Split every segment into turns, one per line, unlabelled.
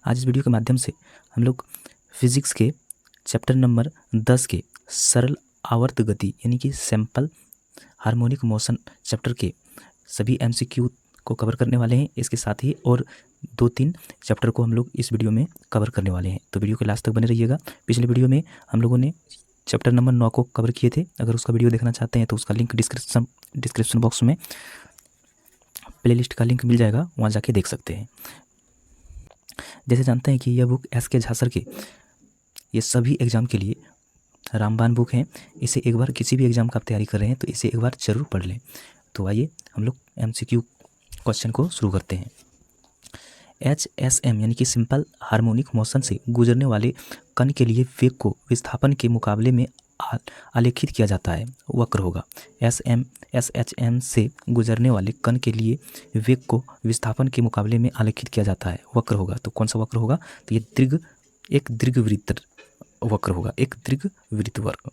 आज इस वीडियो के माध्यम से हम लोग फिजिक्स के चैप्टर नंबर 10 के सरल आवर्त गति यानी कि सिंपल हार्मोनिक मोशन चैप्टर के सभी एमसीक्यू को कवर करने वाले हैं। इसके साथ ही और 2-3 चैप्टर को हम लोग इस वीडियो में कवर करने वाले हैं, तो वीडियो के लास्ट तक बने रहिएगा। पिछले वीडियो में हम लोगों ने चैप्टर नंबर 9 को कवर किए थे। अगर उसका वीडियो देखना चाहते हैं तो उसका लिंक डिस्क्रिप्शन बॉक्स में प्लेलिस्ट का लिंक मिल जाएगा, वहाँ जाके देख सकते हैं। जैसे जानते हैं कि यह बुक एस के झासर के ये सभी एग्ज़ाम के लिए रामबाण बुक है। इसे एक बार किसी भी एग्ज़ाम का आप तैयारी कर रहे हैं तो इसे एक बार ज़रूर पढ़ लें। तो आइए हम लोग एमसीक्यू क्वेश्चन को शुरू करते हैं। HSM यानी कि सिंपल हार्मोनिक मोशन से गुजरने वाले कण के लिए वेग को विस्थापन के मुकाबले में आलेखित किया जाता है, वक्र होगा। SHM से गुजरने वाले कण के लिए वेग को विस्थापन के मुकाबले में आलेखित किया जाता है, वक्र होगा। तो कौन सा वक्र होगा? तो ये एक दीर्घवृत्त वक्र होगा, एक दीर्घवृत्त वक्र।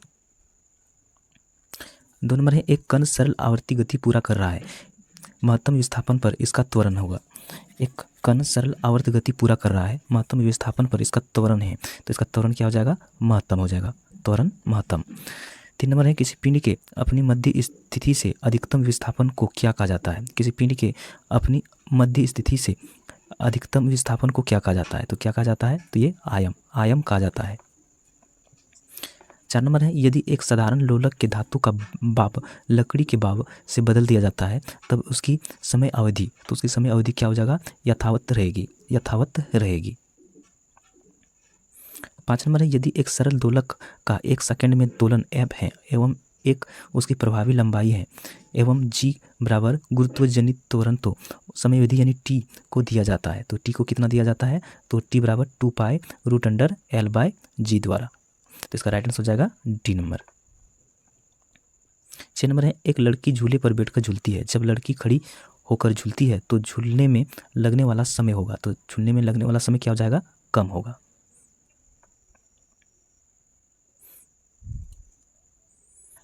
2 नंबर है, एक कण सरल आवर्ती गति पूरा कर रहा है, महत्तम विस्थापन पर इसका त्वरण होगा। एक कण सरल आवर्त गति पूरा कर रहा है, महत्तम विस्थापन पर इसका त्वरण है, तो इसका त्वरण क्या हो जाएगा? महत्तम हो जाएगा, त्वरण महत्तम। 3 नंबर है, किसी पिंड के अपनी मध्य स्थिति से अधिकतम विस्थापन को क्या कहा जाता है? किसी पिंड के अपनी मध्य स्थिति से अधिकतम विस्थापन को क्या कहा जाता है? तो क्या कहा जाता है? तो ये आयम कहा जाता है। 4 नंबर है, यदि एक साधारण लोलक के धातु का बाब लकड़ी के बाब से बदल दिया जाता है तब उसकी समय अवधि क्या हो जाएगा? यथावत रहेगी। 5 नंबर है, यदि एक सरल दोलक का 1 सेकंड में दोलन f है एवं एक उसकी प्रभावी लंबाई है एवं g बराबर गुरुत्वजनित त्वरण तो समय अवधि यानी t को दिया जाता है, तो t को कितना दिया जाता है? तो t बराबर 2π√L/g द्वारा। तो इसका राइट आंसर हो जाएगा डी नंबर। 6 नंबर है, एक लड़की झूले पर बैठकर झूलती है। जब लड़की खड़ी होकर झूलती है तो झूलने में लगने वाला समय होगा, तो झूलने में लगने वाला समय क्या हो जाएगा? कम होगा।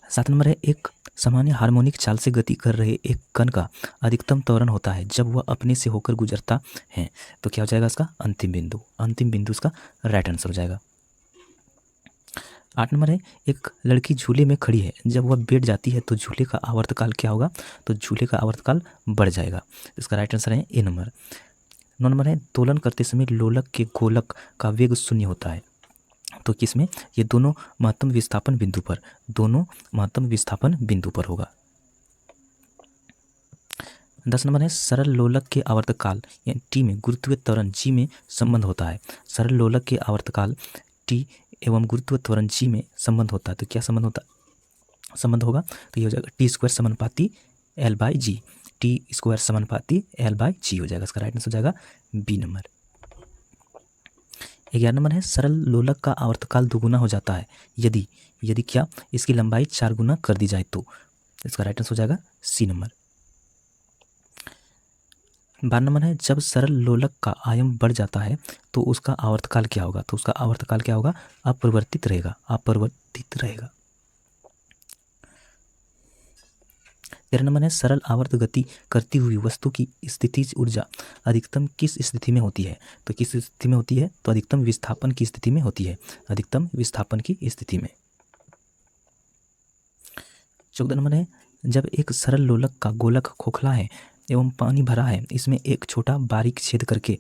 7 नंबर है, एक सामान्य हार्मोनिक चाल से गति कर रहे एक कण का अधिकतम त्वरण होता है जब वह अपने से होकर गुजरता है, तो क्या हो जाएगा इसका? अंतिम बिंदु इसका राइट आंसर हो जाएगा। 8 नंबर है, एक लड़की झूले में खड़ी है, जब वह बैठ जाती है तो झूले का आवर्तकाल क्या होगा? तो झूले का आवर्तकाल बढ़ जाएगा, इसका राइट आंसर है ए नंबर। 9 नंबर है, दोलन करते समय लोलक के गोलक का वेग 0 होता है, तो किसमें? ये दोनों महत्तम विस्थापन बिंदु पर होगा। 10 नंबर है, सरल लोलक के आवर्तकाल यानी टी में गुरुत्वीय त्वरण जी में संबंध होता है। सरल लोलक के आवर्तकाल टी एवं गुरुत्व त्वरण जी में संबंध होता है, तो क्या संबंध होगा? तो ये हो जाएगा T² समानुपाती L/g, T² समानुपाती L/g हो जाएगा, इसका राइट आंसर हो जाएगा बी नंबर। 11 नंबर है, सरल लोलक का आवर्तकाल 2 गुना हो जाता है यदि क्या? इसकी लंबाई 4 गुना कर दी जाए तो इसका राइट आंसर हो जाएगा सी नंबर। 12 नंबर है, जब सरल लोलक का आयाम बढ़ जाता है तो उसका आवर्तकाल क्या होगा? तो उसका आवर्तकाल क्या होगा? अपरिवर्तित रहेगा। 13 नंबर है, सरल आवर्त गति करती हुई वस्तु की स्थितिज ऊर्जा अधिकतम किस स्थिति में होती है? तो किस स्थिति में होती है? तो अधिकतम विस्थापन की स्थिति में होती है, अधिकतम विस्थापन की स्थिति में। 14 नंबर है, जब एक सरल लोलक का गोलक खोखला है एवं पानी भरा है, इसमें एक छोटा बारीक छेद करके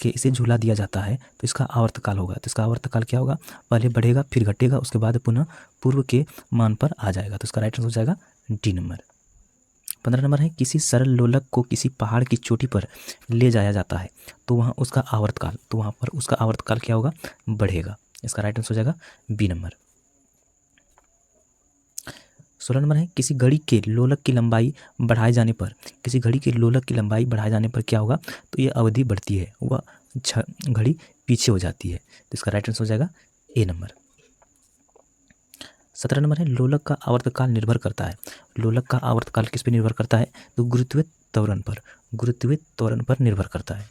इसे झूला दिया जाता है, तो इसका आवर्तकाल होगा। तो इसका आवर्तकाल क्या होगा? पहले बढ़ेगा, फिर घटेगा, उसके बाद पुनः पूर्व के मान पर आ जाएगा, तो इसका राइट आंसर हो जाएगा डी नंबर। 15 नंबर है, किसी सरल लोलक को किसी पहाड़ की चोटी पर ले जाया जाता है तो वहाँ पर उसका आवर्तकाल क्या होगा? बढ़ेगा, इसका राइट आंसर हो जाएगा बी नंबर। 16 नंबर है, किसी घड़ी के लोलक की लंबाई बढ़ाए जाने पर क्या होगा? तो ये अवधि बढ़ती है, वह घड़ी पीछे हो जाती है, तो इसका राइट आंसर हो जाएगा ए नंबर। 17 नंबर है, लोलक का आवर्तकाल निर्भर करता है। लोलक का आवर्तकाल किस पे निर्भर करता है? तो गुरुत्वीय त्वरण पर निर्भर करता है।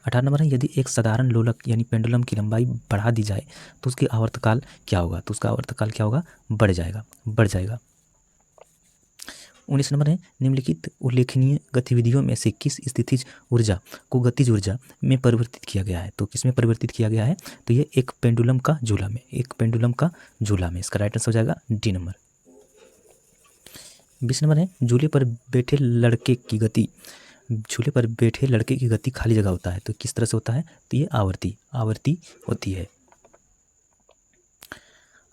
18 नंबर है, यदि एक साधारण लोलक यानी पेंडुलम की लंबाई बढ़ा दी जाए तो उसकी आवर्तकाल क्या होगा? तो उसका आवर्तकाल क्या होगा? बढ़ जाएगा। 19 नंबर है निम्नलिखित उल्लेखनीय गतिविधियों में से किस स्थितिज ऊर्जा को गतिज ऊर्जा में परिवर्तित किया गया है। तो किसमें परिवर्तित किया गया है, तो ये एक पेंडुलम का झूला में, एक पेंडुलम का झूला में। इसका राइट आंसर हो जाएगा डी नंबर। 20 नंबर है झूले पर बैठे लड़के की गति, झूले पर बैठे लड़के की गति खाली जगह होता है, तो किस तरह से होता है, तो ये आवर्ती आवर्ती होती है।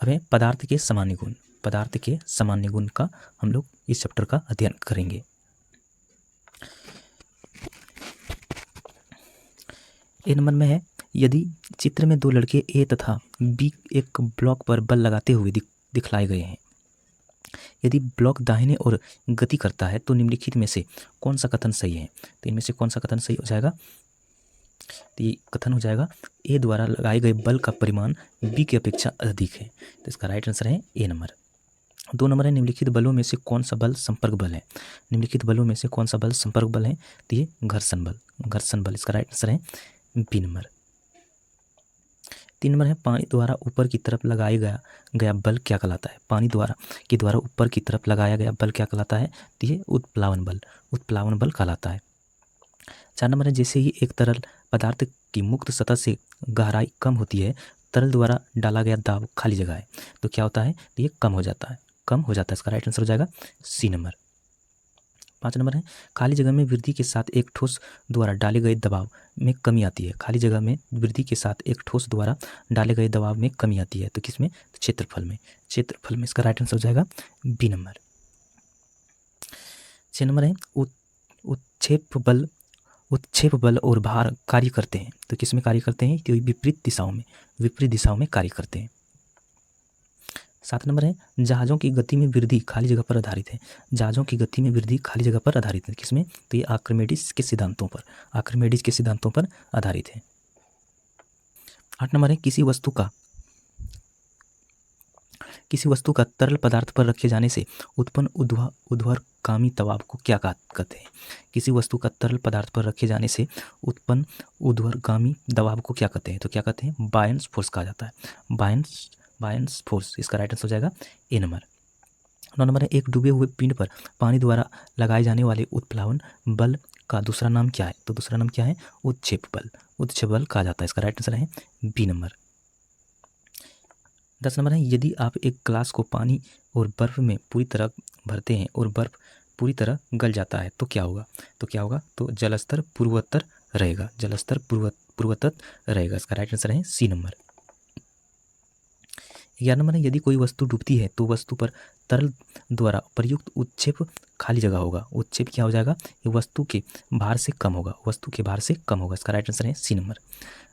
अब है पदार्थ के सामान्य गुण, पदार्थ के सामान्य गुण का हम लोग इस चैप्टर का अध्ययन करेंगे। ए नंबर में है यदि चित्र में दो लड़के ए तथा बी एक ब्लॉक पर बल लगाते हुए दिखलाए गए हैं, यदि ब्लॉक दाहिने ओर गति करता है तो निम्नलिखित में से कौन सा कथन सही है। तो इनमें से कौन सा कथन सही हो जाएगा, तो ये कथन हो जाएगा ए द्वारा लगाए गए बल का परिमाण बी की अपेक्षा अधिक है। तो इसका राइट आंसर है ए नंबर। 2 नंबर है निम्नलिखित बलों में से कौन सा बल संपर्क बल है, निम्नलिखित बलों में से कौन सा बल संपर्क बल है, तो ये घर्षण बल, घर्षण बल। इसका राइट आंसर है बी नंबर। 3 नंबर है पानी द्वारा ऊपर की तरफ लगाया गया बल क्या कहलाता है, पानी द्वारा ऊपर की तरफ लगाया गया बल क्या कहलाता है, तो ये उत्प्लावन बल, उत्प्लावन बल कहलाता है। 4 नंबर है जैसे ही एक तरल पदार्थ की मुक्त सतह से गहराई कम होती है, तरल द्वारा डाला गया दाब खाली जगह है, तो क्या होता है, तो ये कम हो जाता है, कम हो जाता है। इसका राइट आंसर हो जाएगा सी नंबर। 5 नंबर है खाली जगह में वृद्धि के साथ एक ठोस द्वारा डाले गए दबाव में कमी आती है, खाली जगह में वृद्धि के साथ एक ठोस द्वारा डाले गए दबाव में कमी आती है, तो किसमें, तो क्षेत्रफल में, क्षेत्रफल में। इसका राइट आंसर हो जाएगा बी नंबर। 6 नंबर है उत्क्षेप बल और भार कार्य करते हैं, तो किसमें कार्य करते हैं, तो विपरीत दिशाओं में, विपरीत दिशाओं में कार्य करते हैं। 7 नंबर है जहाज़ों की गति में वृद्धि खाली जगह पर आधारित है, जहाज़ों की गति में वृद्धि खाली जगह पर आधारित है, किसमें, तो ये आर्किमिडीज के सिद्धांतों पर, आर्किमिडीज के सिद्धांतों पर आधारित है। 8 नंबर है किसी वस्तु का तरल पदार्थ पर रखे जाने से उत्पन्न ऊर्ध्वगामी दबाव को क्या कहते हैं, किसी वस्तु का तरल पदार्थ पर रखे जाने से उत्पन्न ऊर्ध्वगामी दबाव को क्या कहते हैं, तो क्या कहते हैं, बायन्स फोर्स कहा जाता है, बायन्स फोर्स। इसका राइट आंसर हो जाएगा ए नंबर। 9 नंबर है एक डूबे हुए पिंड पर पानी द्वारा लगाए जाने वाले उत्प्लावन बल का दूसरा नाम क्या है, तो दूसरा नाम क्या है, उत्क्षेप बल, उत्क्षेप बल कहा जाता है। इसका राइट आंसर है बी नंबर। 10 नंबर है यदि आप एक ग्लास को पानी और बर्फ में पूरी तरह भरते हैं और बर्फ पूरी तरह गल जाता है, तो क्या होगा, तो जलस्तर पूर्वोत्तर रहेगा, जलस्तर पूर्वोत्तर रहेगा। इसका राइट आंसर है सी नंबर। 11 नंबर है यदि कोई वस्तु डूबती है तो वस्तु पर तरल द्वारा प्रयुक्त उत्क्षेप खाली जगह होगा, उत्क्षेप क्या हो जाएगा, ये वस्तु के भार से कम होगा, वस्तु के भार से कम होगा। इसका राइट आंसर है सी नंबर।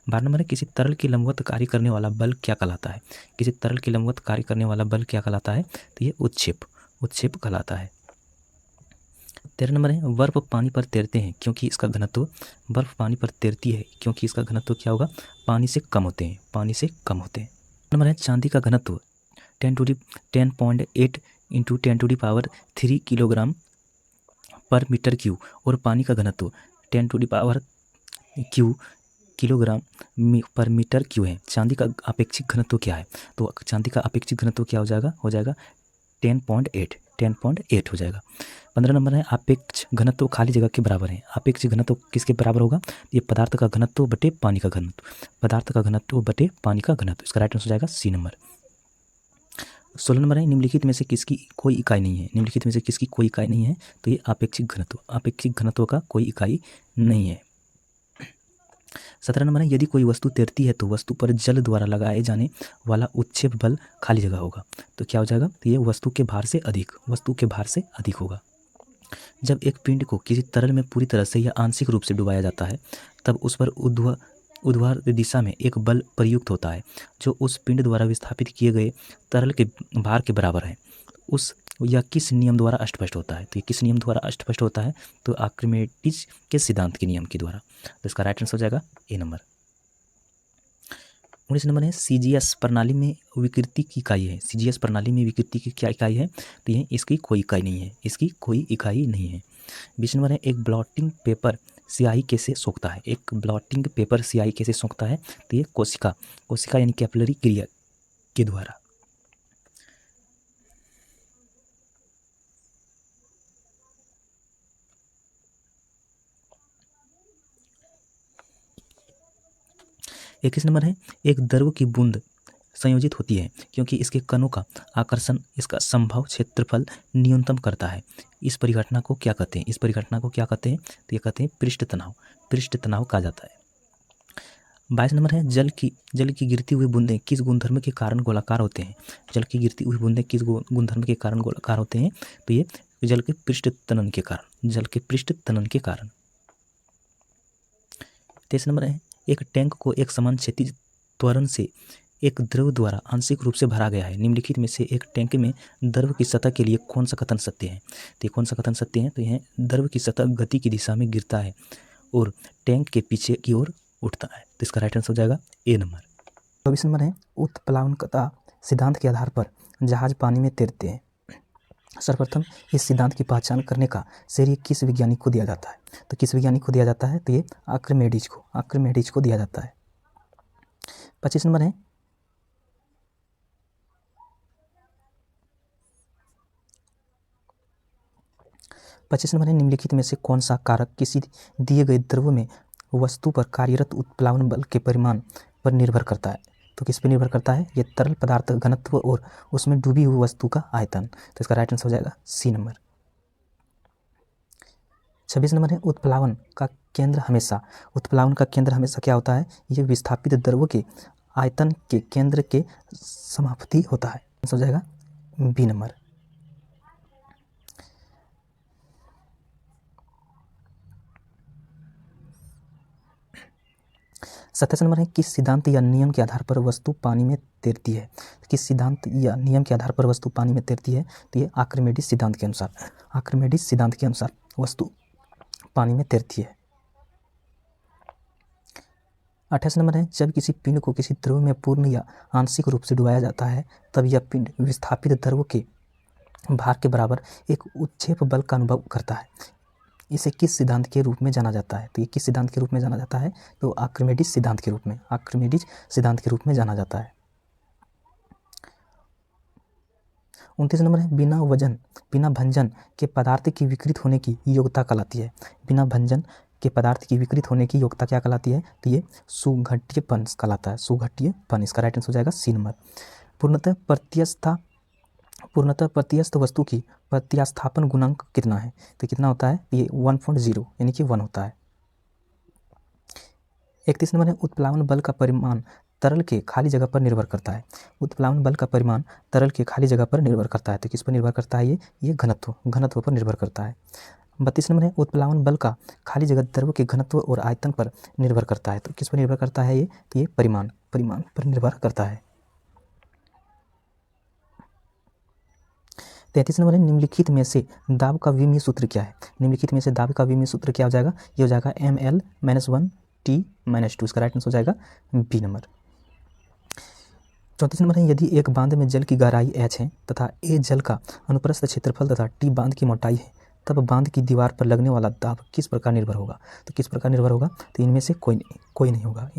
12 नंबर है किसी तरल के लंबवत कार्य करने वाला बल क्या कहलाता है, किसी तरल के लंबवत कार्य करने वाला बल क्या कहलाता है, तो ये उत्क्षेप कहलाता है। 13 नंबर है बर्फ पानी पर तैरते हैं क्योंकि इसका घनत्व, बर्फ पानी पर तैरती है क्योंकि इसका घनत्व क्या होगा, पानी से कम होते हैं, पानी से कम होते हैं। नंबर है चांदी का घनत्व 10.8 इंटू 10⁻³ किलोग्राम पर मीटर क्यूब और पानी का घनत्व 10⁻³ किलोग्राम पर मीटर क्यूब है। चांदी का अपेक्षित घनत्व क्या है, तो चांदी का अपेक्षित घनत्व क्या हो जाएगा 10.8 हो जाएगा। 15 नंबर है आपेक्ष घनत्व खाली जगह के बराबर है, आपेक्ष घनत्व किसके बराबर होगा, ये पदार्थ का घनत्व बटे पानी का घनत्व, पदार्थ का घनत्व बटे पानी का घनत्व। इसका राइट आंसर हो जाएगा सी नंबर। 16 नंबर है निम्नलिखित में से किसकी कोई इकाई नहीं है, निम्नलिखित में से किसकी कोई इकाई नहीं है, तो ये आपेक्षिक घनत्व, आपेक्षिक घनत्व का कोई इकाई नहीं है। 17 नंबर है यदि कोई वस्तु तैरती है तो वस्तु पर जल द्वारा लगाए जाने वाला उत्क्षेप बल खाली जगह होगा, तो क्या हो जाएगा, तो ये वस्तु के भार से अधिक होगा। जब एक पिंड को किसी तरल में पूरी तरह से या आंशिक रूप से डुबाया जाता है तब उस पर ऊर्ध्वाधर दिशा में एक बल प्रयुक्त होता है जो उस पिंड द्वारा विस्थापित किए गए तरल के भार के बराबर है। यह किस नियम द्वारा अस्पष्ट होता है, तो ये किस नियम द्वारा अस्पष्ट होता है, तो आर्किमिडीज के सिद्धांत के नियम के द्वारा। तो इसका राइट आंसर हो जाएगा ए नंबर। 19 नंबर है सीजीएस प्रणाली में विकृति की इकाई है, सीजीएस प्रणाली में विकृति की क्या इकाई है, तो ये इसकी कोई इकाई नहीं है, इसकी कोई इकाई नहीं है। 20 नंबर है एक ब्लॉटिंग पेपर स्याही कैसे सोखता है, एक ब्लॉटिंग पेपर स्याही कैसे सोखता है, तो ये कोशिका यानी कैपिलरी क्रिया के द्वारा। 21 नंबर है, एक द्रव की बूंद संयोजित होती है क्योंकि इसके कणों का आकर्षण इसका संभव क्षेत्रफल न्यूनतम करता है। इस परिघटना को क्या कहते हैं? इस परिघटना को क्या कहते हैं? तो ये कहते हैं पृष्ठ तनाव। पृष्ठ तनाव कहा जाता है। 22 नंबर है, जल की गिरती हुई बूंदें किस गुणधर्म के कारण गोलाकार होते हैं? जल की गिरती हुई बूंदें किस गुणधर्म के कारण गोलाकार होते हैं? तो ये जल के पृष्ठ तनन के कारण, जल के पृष्ठ तनन के कारण। 23 नंबर है, एक टैंक को एक समान क्षैतिज त्वरण से एक द्रव द्वारा आंशिक रूप से भरा गया है। निम्नलिखित में से एक टैंक में द्रव की सतह के लिए कौन सा कथन सत्य है? तो ये कौन सा कथन सत्य है? तो यह द्रव की सतह गति की दिशा में गिरता है और टैंक के पीछे की ओर उठता है। तो इसका राइट आंसर हो जाएगा ए नंबर। 24 नंबर है, उत्प्लावनकता सिद्धांत के आधार पर जहाज पानी में तैरते हैं। सर्वप्रथम इस सिद्धांत की पहचान करने का श्रेय किस वैज्ञानिक को दिया जाता है? तो किस वैज्ञानिक को दिया जाता है? तो ये आर्किमिडीज को दिया जाता है। 25 नंबर है, निम्नलिखित में से कौन सा कारक किसी दिए गए द्रव में वस्तु पर कार्यरत उत्प्लावन बल के परिमाण पर निर्भर करता है? तो किस पर निर्भर करता है? ये तरल पदार्थ घनत्व और उसमें डूबी हुई वस्तु का आयतन। तो इसका राइट आंसर हो जाएगा सी नंबर। 26 नंबर है, उत्प्लावन का केंद्र हमेशा क्या होता है? ये विस्थापित द्रव के आयतन के केंद्र के समाप्ति होता है। आंसर हो जाएगा बी नंबर। 27 नंबर है, किस सिद्धांत या नियम के आधार पर वस्तु पानी में तैरती है? किस सिद्धांत या नियम के आधार पर वस्तु पानी में तैरती है? तो ये आर्किमिडीज सिद्धांत के अनुसार वस्तु पानी में तैरती है। 28 नंबर है, जब किसी पिंड को किसी द्रव में पूर्ण या आंशिक रूप से डुबाया जाता है तब यह पिंड विस्थापित द्रव के भार के बराबर एक उत्क्षेप बल का अनुभव करता है। इसे किस सिद्धांत के रूप में जाना जाता है? तो ये किस सिद्धांत के रूप में जाना जाता है? तो आर्किमिडीज सिद्धांत के रूप में जाना जाता है। 29 नंबर है, बिना भंजन के पदार्थ की विकृत होने की योग्यता कहलाती है। बिना भंजन के पदार्थ की विकृत होने की योग्यता क्या कहलाती है? तो ये सुघट्यपन कहलाता है, सुघट्यपन। इसका राइट आंसर हो जाएगा सी नंबर। पूर्णतः प्रत्यस्थ वस्तु की प्रत्यास्थापन गुणांक कितना है? तो कितना होता है? ये 1.0 यानी कि 1 होता है। 31 नंबर है, उत्प्लावन बल का परिमाण तरल के खाली जगह पर निर्भर करता है। उत्प्लावन बल का परिमाण तरल के खाली जगह पर निर्भर करता है। तो किस पर निर्भर करता है? ये घनत्व पर निर्भर करता है। 32 नंबर है, उत्प्लावन बल का खाली जगह द्रव के घनत्व और आयतन पर निर्भर करता है। तो किस पर निर्भर करता है? तो ये परिमाण पर निर्भर करता है। 33 नंबर है, निम्नलिखित में से दाब का विमीय सूत्र क्या है? निम्नलिखित में से दाब का विमीय सूत्र क्या हो जाएगा? ये हो जाएगा ml-1t-2। इसका राइट आंसर हो जाएगा बी नंबर। 34 नंबर है, यदि एक बांध में जल की गहराई h है तथा a जल का अनुप्रस्थ क्षेत्रफल तथा t बांध की मोटाई है, तब बांध की दीवार पर लगने वाला दाब किस प्रकार निर्भर होगा? तो किस प्रकार निर्भर होगा? तो इनमें से कोई नहीं होगा।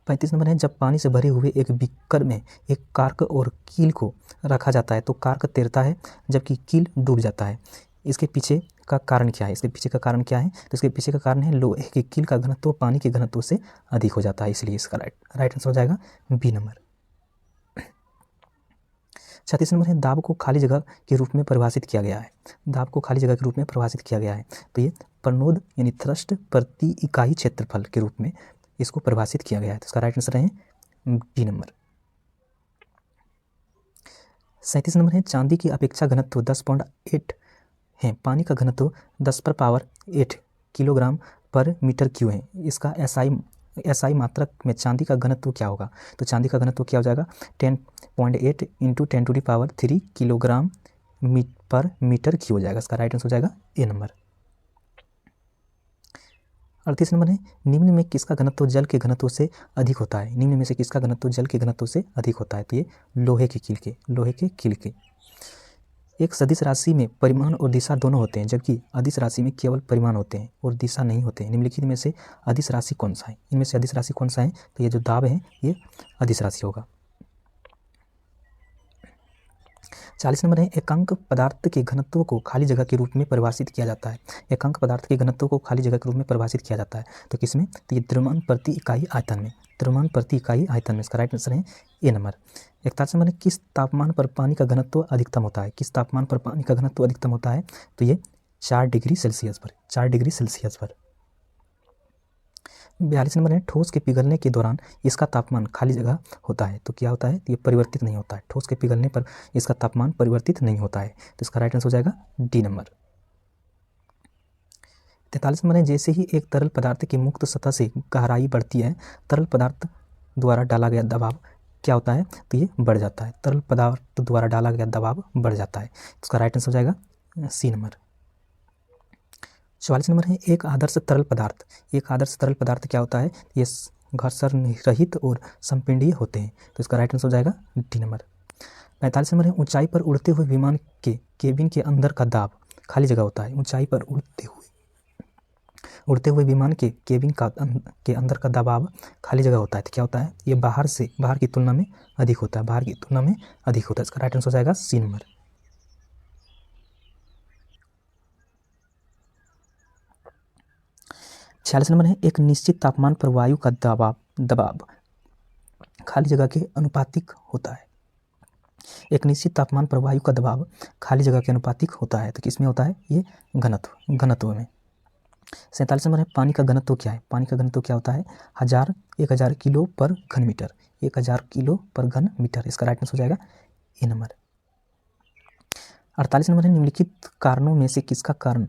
35 नंबर है, जब पानी से भरे हुए एक बीकर में एक कार्क और कील को रखा जाता है तो कार्क तैरता है जबकि कील डूब जाता है। इसके पीछे का कारण क्या है? तो इसके पीछे का कारण है लोहे की कील का घनत्व पानी के घनत्व से अधिक हो जाता है, इसलिए इसका राइट आंसर हो जाएगा बी नंबर। 36 नंबर है, दाब को खाली जगह के रूप में परिभाषित किया गया है। तो ये प्रणोद यानी थ्रस्ट प्रति इकाई क्षेत्रफल के रूप में इसको परिभाषित किया गया है। तो इसका राइट आंसर है बी नंबर। 37 नंबर है, चांदी की अपेक्षा घनत्व 10.8 है, पानी का घनत्व 10⁸ किलोग्राम पर मीटर क्यूब है। इसका एसआई मात्रक में चांदी का घनत्व क्या होगा? तो चांदी का घनत्व क्या हो जाएगा? 10.8 × 10⁻³ किलोग्राम पर मीटर क्यूब हो जाएगा। इसका राइट आंसर हो जाएगा ए नंबर। 38 नंबर है, निम्न में किसका घनत्व जल के घनत्व से अधिक होता है? तो ये लोहे के कील के। एक सदिश राशि में परिमाण और दिशा दोनों होते हैं जबकि अदिश राशि में केवल परिमाण होते हैं और दिशा नहीं होते हैं। निम्नलिखित में से अदिश राशि कौन सा है? इनमें से अदिश राशि कौन सा है? तो ये जो दाब है ये अदिश राशि होगा। 40 नंबर है एकांक पदार्थ के घनत्व को खाली जगह के रूप में परिभाषित किया जाता है। एकांक पदार्थ के घनत्व को खाली जगह के रूप में परिभाषित किया जाता है तो किसमें, तो ये द्रव्यमान प्रति इकाई आयतन में, द्रव्यमान प्रति इकाई आयतन में। इसका राइट आंसर है ए नंबर। 41 नंबर है किस तापमान पर पानी का घनत्व अधिकतम होता है, किस तापमान पर पानी का घनत्व अधिकतम होता है, तो ये 4 डिग्री सेल्सियस पर, 4 डिग्री सेल्सियस पर। 42 नंबर है ठोस के पिघलने के दौरान इसका तापमान खाली जगह होता है तो क्या होता है, ये परिवर्तित नहीं होता है। ठोस के पिघलने पर इसका तापमान परिवर्तित नहीं होता है तो इसका राइट आंसर हो जाएगा डी नंबर। 43 नंबर है जैसे ही एक तरल पदार्थ की मुक्त सतह से गहराई बढ़ती है तरल पदार्थ द्वारा डाला गया दबाव क्या होता है, तो ये बढ़ जाता है। तरल पदार्थ द्वारा डाला गया दबाव बढ़ जाता है तो इसका राइट आंसर हो जाएगा सी नंबर। 44 नंबर है एक आदर्श तरल पदार्थ, एक आदर्श तरल पदार्थ क्या होता है, ये घर्षण रहित और संपीड़ित होते हैं तो इसका राइट आंसर हो जाएगा डी नंबर। 45 नंबर है ऊंचाई पर उड़ते हुए विमान के केबिन के अंदर का दाब खाली जगह होता है। ऊंचाई पर उड़ते हुए विमान के केबिन के अंदर का दबाव खाली जगह होता है तो क्या होता है, ये बाहर की तुलना में अधिक होता है, बाहर की तुलना में अधिक होता है। इसका राइट आंसर हो जाएगा सी नंबर। 46 नंबर है एक निश्चित तापमान पर वायु का दबाव खाली जगह के अनुपातिक होता है। एक निश्चित तापमान पर वायु का दबाव खाली जगह के अनुपातिक होता है तो किसमें होता है, ये घनत्व में। 47 नंबर है पानी का घनत्व क्या है, पानी का घनत्व क्या होता है, 1000 किलो पर घन मीटर, 1000 किलो पर घन मीटर। इसका राइट आंसर हो जाएगा ए नंबर। 48 नंबर है निम्नलिखित कारणों में से किसका कारण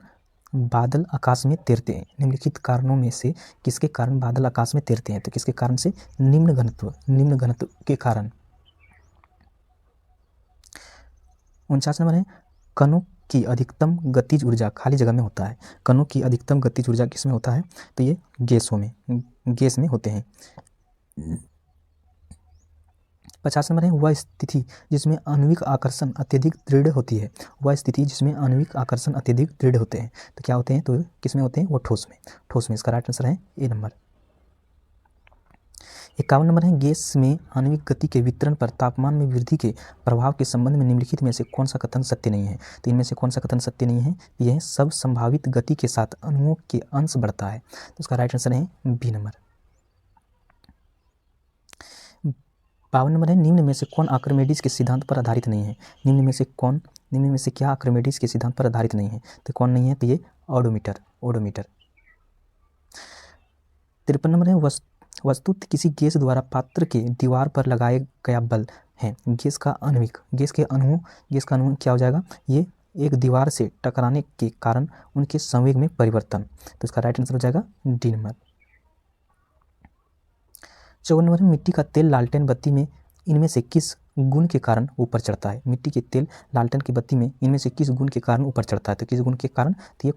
बादल आकाश में तैरते हैं, निम्नलिखित कारणों में से किसके कारण बादल आकाश में तैरते हैं तो किसके कारण से, निम्न घनत्व के कारण। 49 नंबर है कणों की अधिकतम गतिज ऊर्जा खाली जगह में होता है। कणों की अधिकतम गतिज ऊर्जा किसमें होता है, तो ये गैस में होते हैं। 50 नंबर है वह स्थिति जिसमें आणविक आकर्षण अत्यधिक दृढ़ होती है, वह स्थिति जिसमें आणविक आकर्षण अत्यधिक दृढ़ होते हैं तो क्या होते हैं, तो किसमें होते हैं, वो ठोस में। इसका राइट आंसर है ए नंबर। 51 नंबर है गैस में आणविक गति के वितरण पर तापमान में वृद्धि के प्रभाव के संबंध में निम्नलिखित में से कौन सा कथन सत्य नहीं है, तो इनमें से कौन सा कथन सत्य नहीं है, यह सब संभावित गति के साथ अणुओं के अंश बढ़ता है तो इसका राइट आंसर है बी नंबर। 52 नंबर है निम्न में से कौन आर्किमिडीज के सिद्धांत पर आधारित नहीं है, निम्न में से क्या आर्किमिडीज के सिद्धांत पर आधारित नहीं है, तो कौन नहीं है, तो ये ओडोमीटर। 53 नंबर है वस्तुतः किसी गैस द्वारा पात्र के दीवार पर लगाया गया बल है, गैस का अणु क्या हो जाएगा, ये एक दीवार से टकराने के कारण उनके संवेग में परिवर्तन तो इसका राइट आंसर हो जाएगा डी नंबर। 54 नंबर मिट्टी का तेल लालटेन बत्ती में इनमें से किस गुण के कारण ऊपर चढ़ता है, मिट्टी के तेल लालटेन की बत्ती में इनमें से किस गुण के कारण ऊपर चढ़ता है, तो किस गुण के कारण, तो ये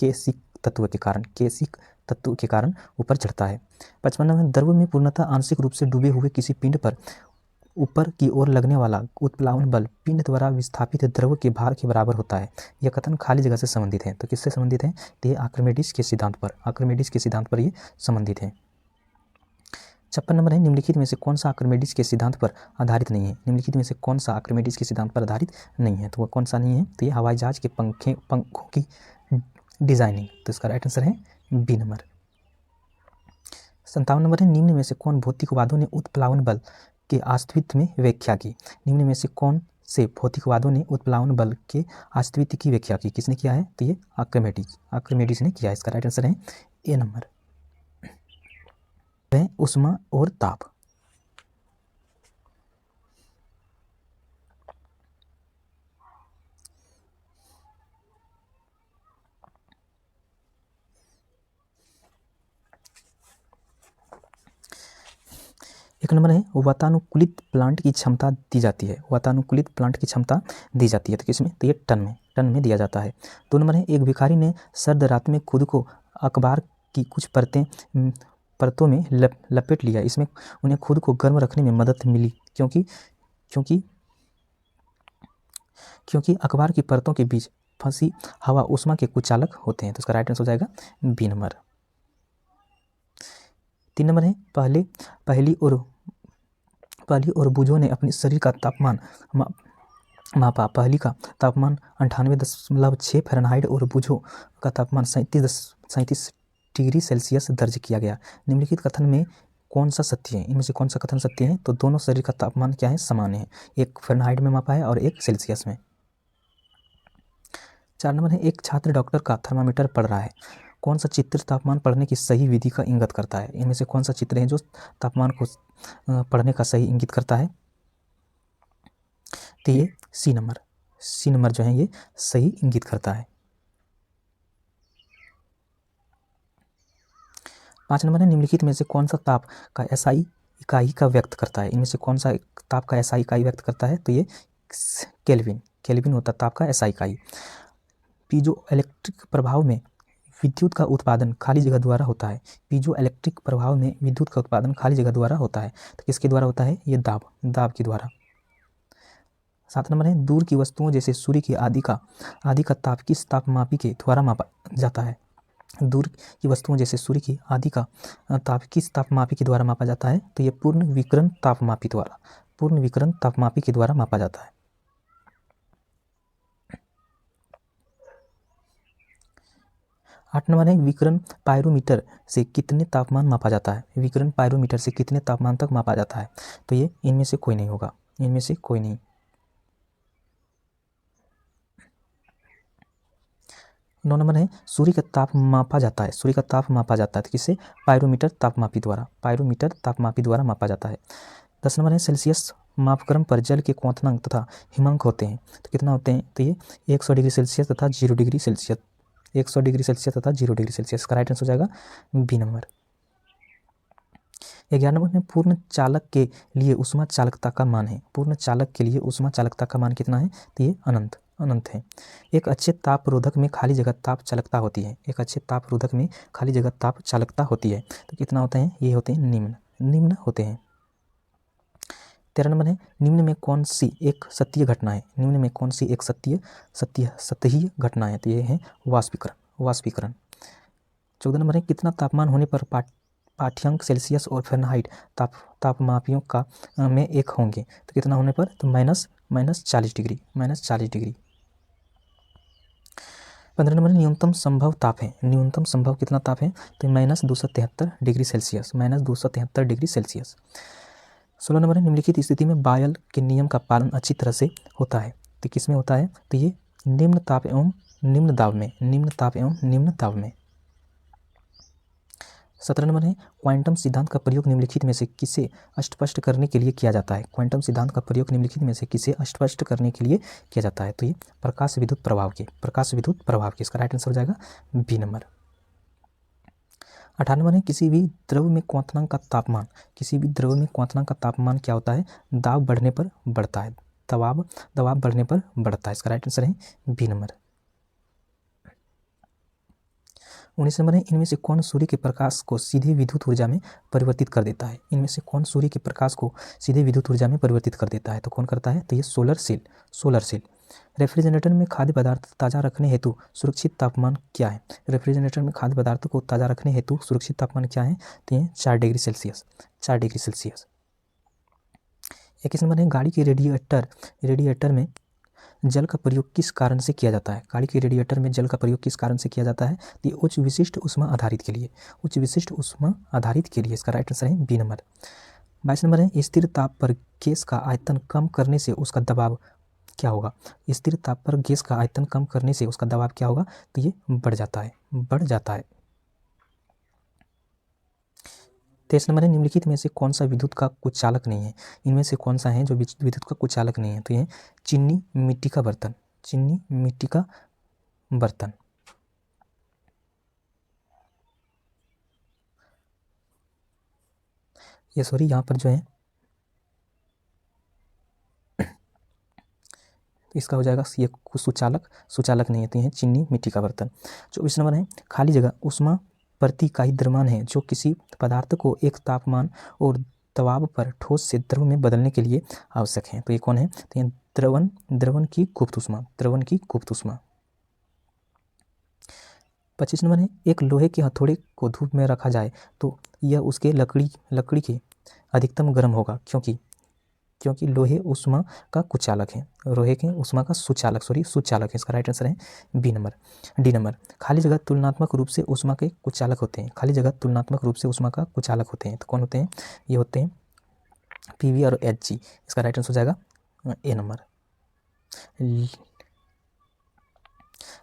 केसिक तत्व के कारण ऊपर चढ़ता है। 55 नंबर द्रव में पूर्णतः आंशिक रूप से डूबे हुए किसी पिंड पर ऊपर की ओर लगने वाला उत्प्लावन बल पिंड द्वारा विस्थापित द्रव के भार के बराबर होता है। यह कथन खाली जगह से संबंधित है तो किससे संबंधित है, तो ये आर्किमिडीज के सिद्धांत पर ये संबंधित है। 56 नंबर है निम्नलिखित में से कौन सा आर्किमिडीज के सिद्धांत पर आधारित नहीं है, निम्नलिखित में से कौन सा आर्किमिडीज के सिद्धांत पर आधारित नहीं है, तो वह कौन सा नहीं है, तो ये हवाई जहाज के पंखों की डिजाइनिंग तो इसका राइट आंसर है बी नंबर। 57 नंबर है निम्न में से कौन भौतिकवादियों ने उत्प्लावन बल के अस्तित्व में व्याख्या की, निम्न में से कौन से भौतिकवादियों ने उत्प्लावन बल के अस्तित्व की व्याख्या की, किसने किया है, तो ये आर्किमिडीज ने किया है। इसका राइट आंसर है ए नंबर। उष्मा और ताप। एक नंबर है वातानुकूलित प्लांट की क्षमता दी जाती है, तो किसमें, तो ये टन में दिया जाता है। 2 नंबर है एक भिखारी ने सर्द रात में खुद को अखबार की कुछ परतों में लपेट लिया, इसमें उन्हें खुद को गर्म रखने में मदद मिली क्योंकि अखबार की परतों के बीच फंसी हवा उष्मा के कुचालक होते हैं तो इसका राइट आंसर हो जाएगा बी नंबर। 3 नंबर है पहली और बुझों ने अपने शरीर का तापमान मापा। पहली का तापमान 98.6 फ़ारेनहाइट और बुझो का तापमान 37 डिग्री सेल्सियस दर्ज किया गया। निम्नलिखित कथन में कौन सा सत्य है? इनमें से कौन सा कथन सत्य है? तो दोनों शरीर का तापमान क्या है? समान है। एक फ़ारेनहाइट में मापा है और एक सेल्सियस में। 4 नंबर है, एक छात्र डॉक्टर का थर्मामीटर पढ़ रहा है। कौन सा चित्र तापमान पढ़ने की सही विधि का इंगित करता है? इनमें से कौन सा चित्र है जो तापमान को पढ़ने का सही इंगित करता है? तो ये सी नंबर जो है ये सही इंगित करता है। 5 नंबर है, निम्नलिखित में से कौन सा ताप का एसआई इकाई का व्यक्त करता है? इनमें से कौन सा ताप का एसआई इकाई व्यक्त करता है? तो ये केल्विन होता है ताप का एसआई इकाई। पीजो इलेक्ट्रिक प्रभाव में विद्युत का उत्पादन खाली जगह द्वारा होता है। पीजो इलेक्ट्रिक प्रभाव में विद्युत का उत्पादन खाली जगह द्वारा होता है। तो किसके द्वारा होता है? ये दाब के द्वारा। 7 नंबर है, दूर की वस्तुओं जैसे सूर्य की आदि का ताप किस तापमापी के द्वारा मापा जाता है? दूर की वस्तुओं जैसे सूर्य की आदि का ताप किस तापमापी के द्वारा मापा जाता है? तो ये पूर्ण विकिरण तापमापी के द्वारा मापा जाता है। 8 नंबर है, विकिरण पायरोमीटर से कितने तापमान मापा जाता है? विकिरण पायरोमीटर से कितने तापमान तक मापा जाता है? तो ये इनमें से कोई नहीं होगा, इनमें से कोई नहीं। 9 नंबर है, सूर्य का ताप मापा जाता है। तो किससे? पायरोमीटर तापमापी द्वारा मापा जाता है। 10 नंबर है, सेल्सियस मापक्रम पर जल के क्वथनांक तथा हिमांक होते हैं। तो कितना होते हैं? तो ये 100 डिग्री सेल्सियस तथा 0 डिग्री सेल्सियस। 100 डिग्री सेल्सियस तथा 0 डिग्री सेल्सियस का राइट आंसर हो जाएगा बी नंबर। 11 नंबर में, पूर्ण चालक के लिए ऊष्मा चालकता का मान है। पूर्ण चालक के लिए ऊष्मा चालकता का मान कितना है? तो ये अनंत है। एक अच्छे तापरोधक में खाली जगह ताप चालकता होती है। तो कितना होते हैं? ये होते हैं निम्न होते हैं। 13 नंबर है, निम्न में कौन सी एक सत्य घटना है? सतही घटना है? तो ये है वाष्पीकरण। 14 नंबर है, कितना तापमान होने पर पाठ्यांक सेल्सियस और फ़ारेनहाइट तापमापियों का में एक होंगे? तो कितना होने पर? तो -40 डिग्री। 15 नंबर न्यूनतम संभव ताप है। न्यूनतम संभव कितना ताप है? तो -273 डिग्री सेल्सियस। 16 नंबर है, निम्नलिखित स्थिति में बायल के नियम का पालन अच्छी तरह से होता है। तो किस में होता है? तो ये निम्न ताप एवं निम्न दाब में। 17 नंबर है, क्वांटम सिद्धांत का प्रयोग निम्नलिखित में से किसे स्पष्ट करने के लिए किया जाता है? तो ये प्रकाश विद्युत प्रभाव के। इसका राइट आंसर हो जाएगा बी नंबर। 18 नंबर है, किसी भी द्रव में क्वथनांक का तापमान क्या होता है? दबाव बढ़ने पर बढ़ता है। इसका राइट आंसर है बी नंबर। 19 नंबर है, इनमें से कौन सूर्य के प्रकाश को सीधे विद्युत ऊर्जा में परिवर्तित कर देता है? तो कौन करता है? तो ये सोलर सेल। रेफ्रिजरेटर में खाद्य पदार्थ ताज़ा रखने हेतु सुरक्षित तापमान क्या है? तो ये 4 डिग्री सेल्सियस। 21 नंबर है, गाड़ी के रेडिएटर में जल का प्रयोग किस कारण से किया जाता है? ये उच्च विशिष्ट ऊष्मा आधारित के लिए। इसका राइट आंसर है बी नंबर। 22 नंबर है, स्थिर ताप पर गैस का आयतन कम करने से उसका दबाव क्या होगा? तो ये बढ़ जाता है। 23 नंबर है, निम्नलिखित में से कौन सा विद्युत का कुचालक नहीं है? इनमें से कौन सा है जो विद्युत का कुचालक नहीं है? तो ये चीनी मिट्टी का बर्तन। ये सॉरी यहाँ पर जो है इसका हो जाएगा ये सुचालक नहीं है। तो ये चीनी मिट्टी का बर्तन। 24 नंबर है, खाली जगह ऊष्मा प्रति इकाई द्रव्यमान है जो किसी पदार्थ को एक तापमान और दबाव पर ठोस से द्रव में बदलने के लिए आवश्यक है। तो ये कौन है? तो ये द्रवण की गुप्त ऊष्मा। 25 नंबर है, एक लोहे के हथौड़े को धूप में रखा जाए तो यह उसके लकड़ी के अधिकतम गर्म होगा, क्योंकि क्योंकि लोहे ऊष्मा का कुचालक है, लोहे के ऊष्मा का सुचालक है। इसका राइट आंसर है बी नंबर। डी नंबर, खाली जगह तुलनात्मक रूप से ऊष्मा के कुचालक होते हैं, खाली जगह तुलनात्मक रूप से ऊष्मा का कुचालक होते हैं, तो कौन होते हैं? ये होते हैं पीवी और एचजी। इसका राइट आंसर हो जाएगा ए नंबर।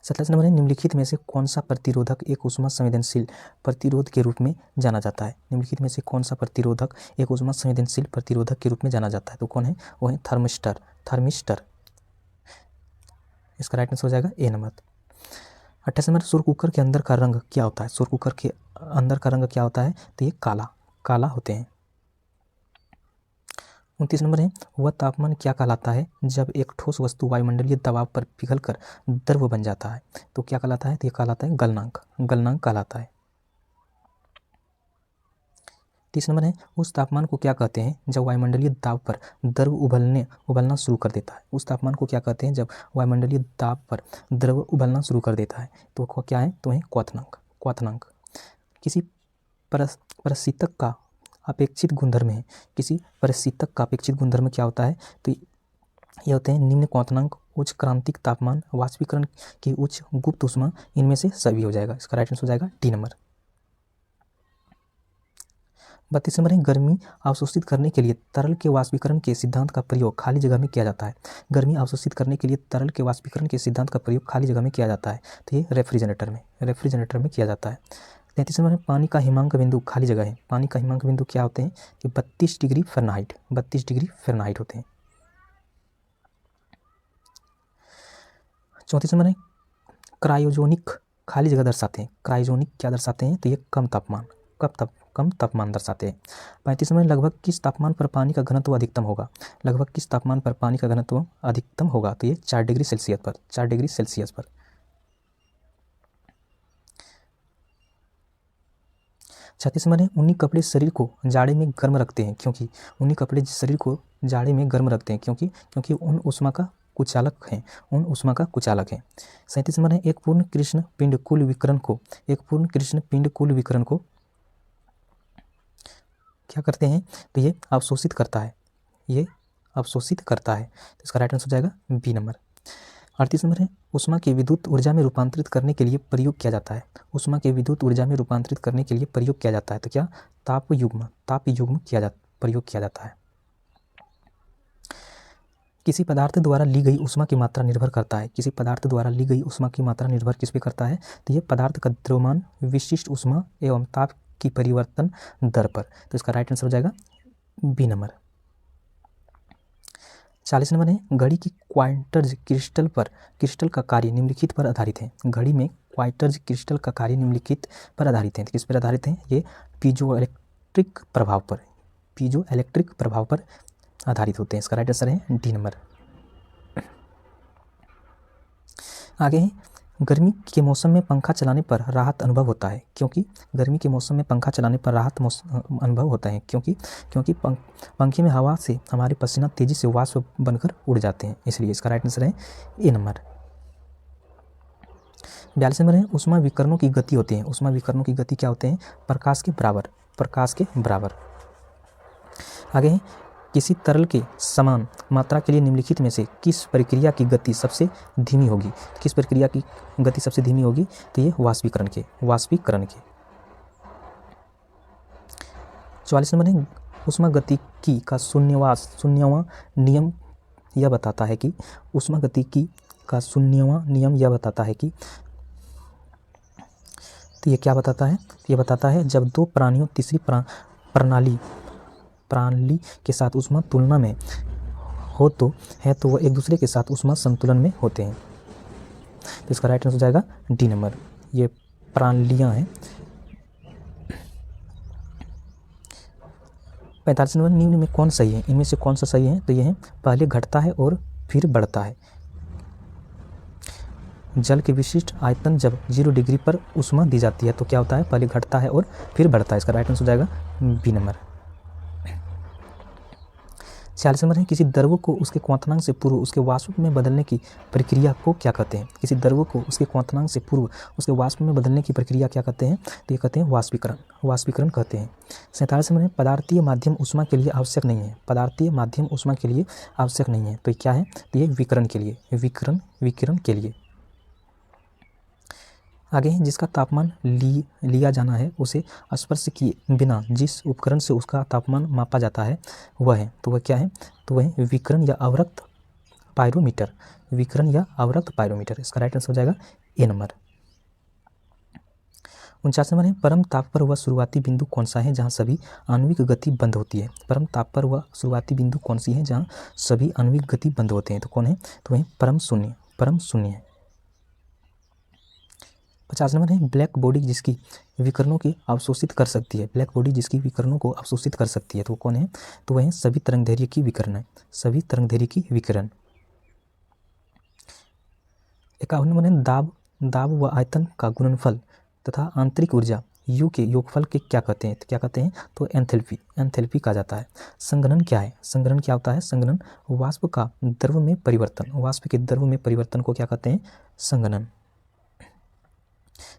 27 नंबर है, निम्नलिखित में से कौन सा प्रतिरोधक एक ऊष्मा संवेदनशील प्रतिरोध के रूप में जाना जाता है? निम्नलिखित में से कौन सा प्रतिरोधक एक ऊष्मा संवेदनशील प्रतिरोधक के रूप में जाना जाता है? तो कौन है? वो है थर्मिस्टर। इसका राइट आंसर हो जाएगा ए नंबर। 28 नंबर, सूर्य कुकर के अंदर का रंग क्या होता है? सूर्य कुकर के अंदर का रंग क्या होता है? तो ये काला होते हैं। 29 नंबर है, वह तापमान क्या कहलाता है जब एक ठोस वस्तु वायुमंडलीय दबाव पर पिघलकर द्रव बन जाता है? तो क्या कहलाता है? तो ये कहलाता है गलनांक कहलाता है। 30 नंबर है, उस तापमान को क्या कहते हैं जब वायुमंडलीय दाब पर द्रव उबलना शुरू कर देता है? उस तापमान को क्या कहते हैं जब वायुमंडलीय दाब पर द्रव उबलना शुरू कर देता है? तो क्या है? तो है क्वथनांक। किसी परिस्थितक का अपेक्षित गुणधर्म है, किसी परिस्थितक का अपेक्षित गुणधर्म क्या होता है? तो ये होते हैं निम्न क्वथनांक, उच्च क्रांतिक तापमान, वाष्पीकरण की उच्च गुप्त ऊष्मा, इनमें से सभी हो जाएगा। इसका राइट आंसर हो जाएगा डी नंबर। 32 नंबर है, गर्मी अवशोषित करने के लिए तरल के वाष्पीकरण के सिद्धांत का प्रयोग खाली जगह में किया जाता है? गर्मी अवशोषित करने के लिए तरल के वाष्पीकरण के सिद्धांत का प्रयोग खाली जगह में किया जाता है? तो ये रेफ्रिजरेटर में किया जाता है। 33 नंबर है, पानी का हिमांक बिंदु खाली जगह है, पानी का हिमांक बिंदु क्या होते हैं? कि 32 डिग्री फ़ारेनहाइट होते हैं। 34 नंबर है, क्रायोजेनिक खाली जगह दर्शाते हैं, क्रायोजेनिक क्या दर्शाते हैं? तो ये कम तापमान दर्शाते हैं। 35 नंबर, लगभग किस तापमान पर पानी का घनत्व अधिकतम होगा? लगभग किस तापमान पर पानी का घनत्व अधिकतम होगा? तो ये 4 डिग्री सेल्सियस पर। 36 नंबर है, ऊनी कपड़े शरीर को जाड़े में गर्म रखते हैं क्योंकि? ऊनी कपड़े शरीर को जाड़े में गर्म रखते हैं क्योंकि उन ऊष्मा का कुचालक हैं। 37 नंबर है, एक पूर्ण कृष्ण पिंड कुल विकिरण को क्या करते हैं? तो ये अवशोषित करता है। तो इसका राइट आंसर हो जाएगा बी नंबर। 38 नंबर है, ऊष्मा के विद्युत ऊर्जा में रूपांतरित करने के लिए प्रयोग किया जाता है? ऊष्मा के विद्युत ऊर्जा में रूपांतरित करने के लिए प्रयोग किया जाता है? तो क्या? ताप युग्म प्रयोग किया जाता है। किसी पदार्थ द्वारा ली गई ऊष्मा की मात्रा निर्भर करता है? किसी पदार्थ द्वारा ली गई ऊष्मा की मात्रा निर्भर किस पे करता है? तो ये पदार्थ का द्रव्यमान, विशिष्ट ऊष्मा एवं ताप की परिवर्तन दर पर। तो इसका राइट आंसर हो जाएगा बी नंबर। 40 नंबर है, घड़ी की क्वार्ट्ज क्रिस्टल का कार्य निम्नलिखित पर आधारित है? घड़ी में क्वार्ट्ज क्रिस्टल का कार्य निम्नलिखित पर आधारित है। तो किस पर आधारित है? ये पीजो इलेक्ट्रिक प्रभाव पर आधारित होते हैं। इसका राइट आंसर है डी नंबर। आगे है, गर्मी के मौसम में पंखा चलाने पर राहत अनुभव होता है क्योंकि? गर्मी के मौसम में पंखा चलाने पर राहत अनुभव होता है क्योंकि पंखे में हवा से हमारे पसीना तेजी से वाष्प बनकर उड़ जाते हैं, इसलिए। इसका राइट आंसर है ए नंबर। 42 नंबर है, ऊष्मा विकिरणों की गति होती है। ऊष्मा विकिरणों की गति क्या होते हैं? प्रकाश के बराबर। आगे है, किसी तरल के समान मात्रा के लिए निम्नलिखित में से किस प्रक्रिया की गति सबसे धीमी होगी? किस प्रक्रिया की गति सबसे धीमी होगी? तो ये वाष्पीकरण के। 44 नंबर है, ऊष्मागतिकी का शून्यवां नियम यह बताता है कि? ऊष्मागतिकी का शून्यवां नियम यह बताता है कि? तो ये क्या बताता है? ये बताता है जब दो प्राणियों तीसरी प्रणाली के साथ ऊष्मा तुलना में हो तो वो एक दूसरे के साथ ऊष्मा संतुलन में होते हैं। तो इसका राइट आंसर हो जाएगा डी नंबर। ये प्रणालियाँ हैं। 45 नंबर, निम्न में कौन सही है? इनमें से कौन सा सही है? तो ये है, पहले घटता है और फिर बढ़ता है। जल के विशिष्ट आयतन जब 0 डिग्री पर ऊष्मा दी जाती है तो क्या होता है? पहले घटता है और फिर बढ़ता है। इसका राइट आंसर हो जाएगा बी नंबर। 46 नंबर है किसी द्रव को उसके क्वथनांक से पूर्व उसके वाष्प में बदलने की प्रक्रिया को क्या कहते हैं? किसी द्रव को उसके क्वथनांक से पूर्व उसके वाष्प में बदलने की प्रक्रिया क्या कहते हैं? तो ये कहते हैं वाष्पीकरण, वाष्पीकरण कहते हैं। 47 नंबर है पदार्थीय माध्यम ऊष्मा के लिए आवश्यक नहीं है, पदार्थीय माध्यम ऊष्मा के लिए आवश्यक नहीं है, तो ये क्या है? तो ये विकिरण के लिए, विकिरण के लिए। आगे है जिसका तापमान लिया जाना है उसे स्पर्श किए बिना जिस उपकरण से उसका तापमान मापा जाता है वह है, तो वह क्या है? तो वह है विकिरण या अवरक्त पायरोमीटर, विकिरण या अवरक्त पायरोमीटर। इसका राइट आंसर हो जाएगा ए नंबर। 49 नंबर है परम ताप पर वह शुरुआती बिंदु कौन सा है जहाँ सभी आणविक गति बंद होती है? परम ताप पर वह शुरुआती बिंदु कौन सी है जहाँ सभी आणविक गति बंद होते हैं? तो कौन है? तो वह परम शून्य, परम शून्य है। 50 नंबर है ब्लैक बॉडी जिसकी विकिरणों की अवशोषित कर सकती है, ब्लैक बॉडी जिसकी विकिरणों को अवशोषित कर सकती है, तो कौन है? तो वह है सभी तरंगदैर्घ्य की विकिरण है, सभी तरंगदैर्घ्य की विकिरण। 51 नंबर है दाब व आयतन का गुणनफल तथा आंतरिक ऊर्जा U के योगफल के क्या कहते हैं? तो क्या कहते हैं? तो एंथैल्पी, एंथैल्पी कहा जाता है। संघनन क्या है? संघनन क्या होता है? संघनन वाष्प का द्रव में परिवर्तन, वाष्प के द्रव में परिवर्तन को क्या कहते हैं? संघनन।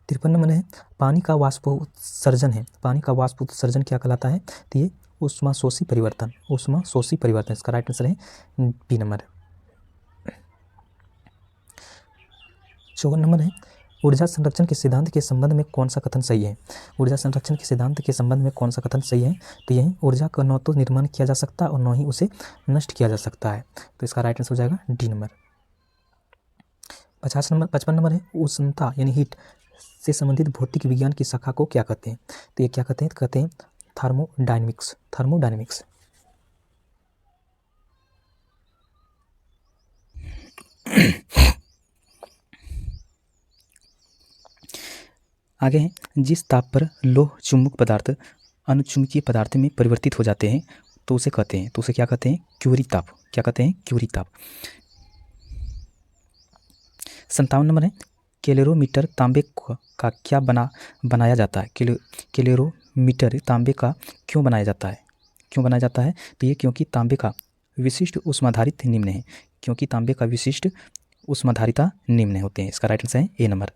53 नंबर है पानी का वाष्पोत्सर्जन है, पानी का वाष्पोत्सर्जन क्या कहलाता है? तो ये ऊष्माशोषी परिवर्तन, ऊष्माशोषी परिवर्तन। इसका राइट आंसर है बी नंबर। 54 नंबर है ऊर्जा संरक्षण के सिद्धांत के संबंध में कौन सा कथन सही है? ऊर्जा संरक्षण के सिद्धांत के संबंध में कौन सा कथन सही है? तो यह ऊर्जा का न तो निर्माण किया जा सकता और न ही उसे नष्ट किया जा सकता है, तो इसका राइट आंसर हो जाएगा डी नंबर। 55 नंबर है उष्णता यानी हीट से संबंधित भौतिक विज्ञान की शाखा को क्या कहते हैं? तो ये क्या कहते हैं? कहते हैं थर्मोडायनेमिक्स, थर्मोडायनेमिक्स। आगे है जिस ताप पर लोह चुंबक पदार्थ अनुचुंबकीय पदार्थ में परिवर्तित हो जाते हैं तो उसे कहते हैं, तो उसे क्या कहते हैं? क्यूरी ताप। क्या कहते हैं? क्यूरी ताप। 57 नंबर है कैलोरीमीटर तांबे का क्या बनाया जाता है? कैलोरीमीटर तांबे का क्यों बनाया जाता है? क्यों बनाया जाता है? तो ये क्योंकि तांबे का विशिष्ट ऊष्माधारित निम्न है, क्योंकि तांबे का विशिष्ट ऊष्माधारिता निम्न होते हैं। इसका राइट आंसर है ए नंबर।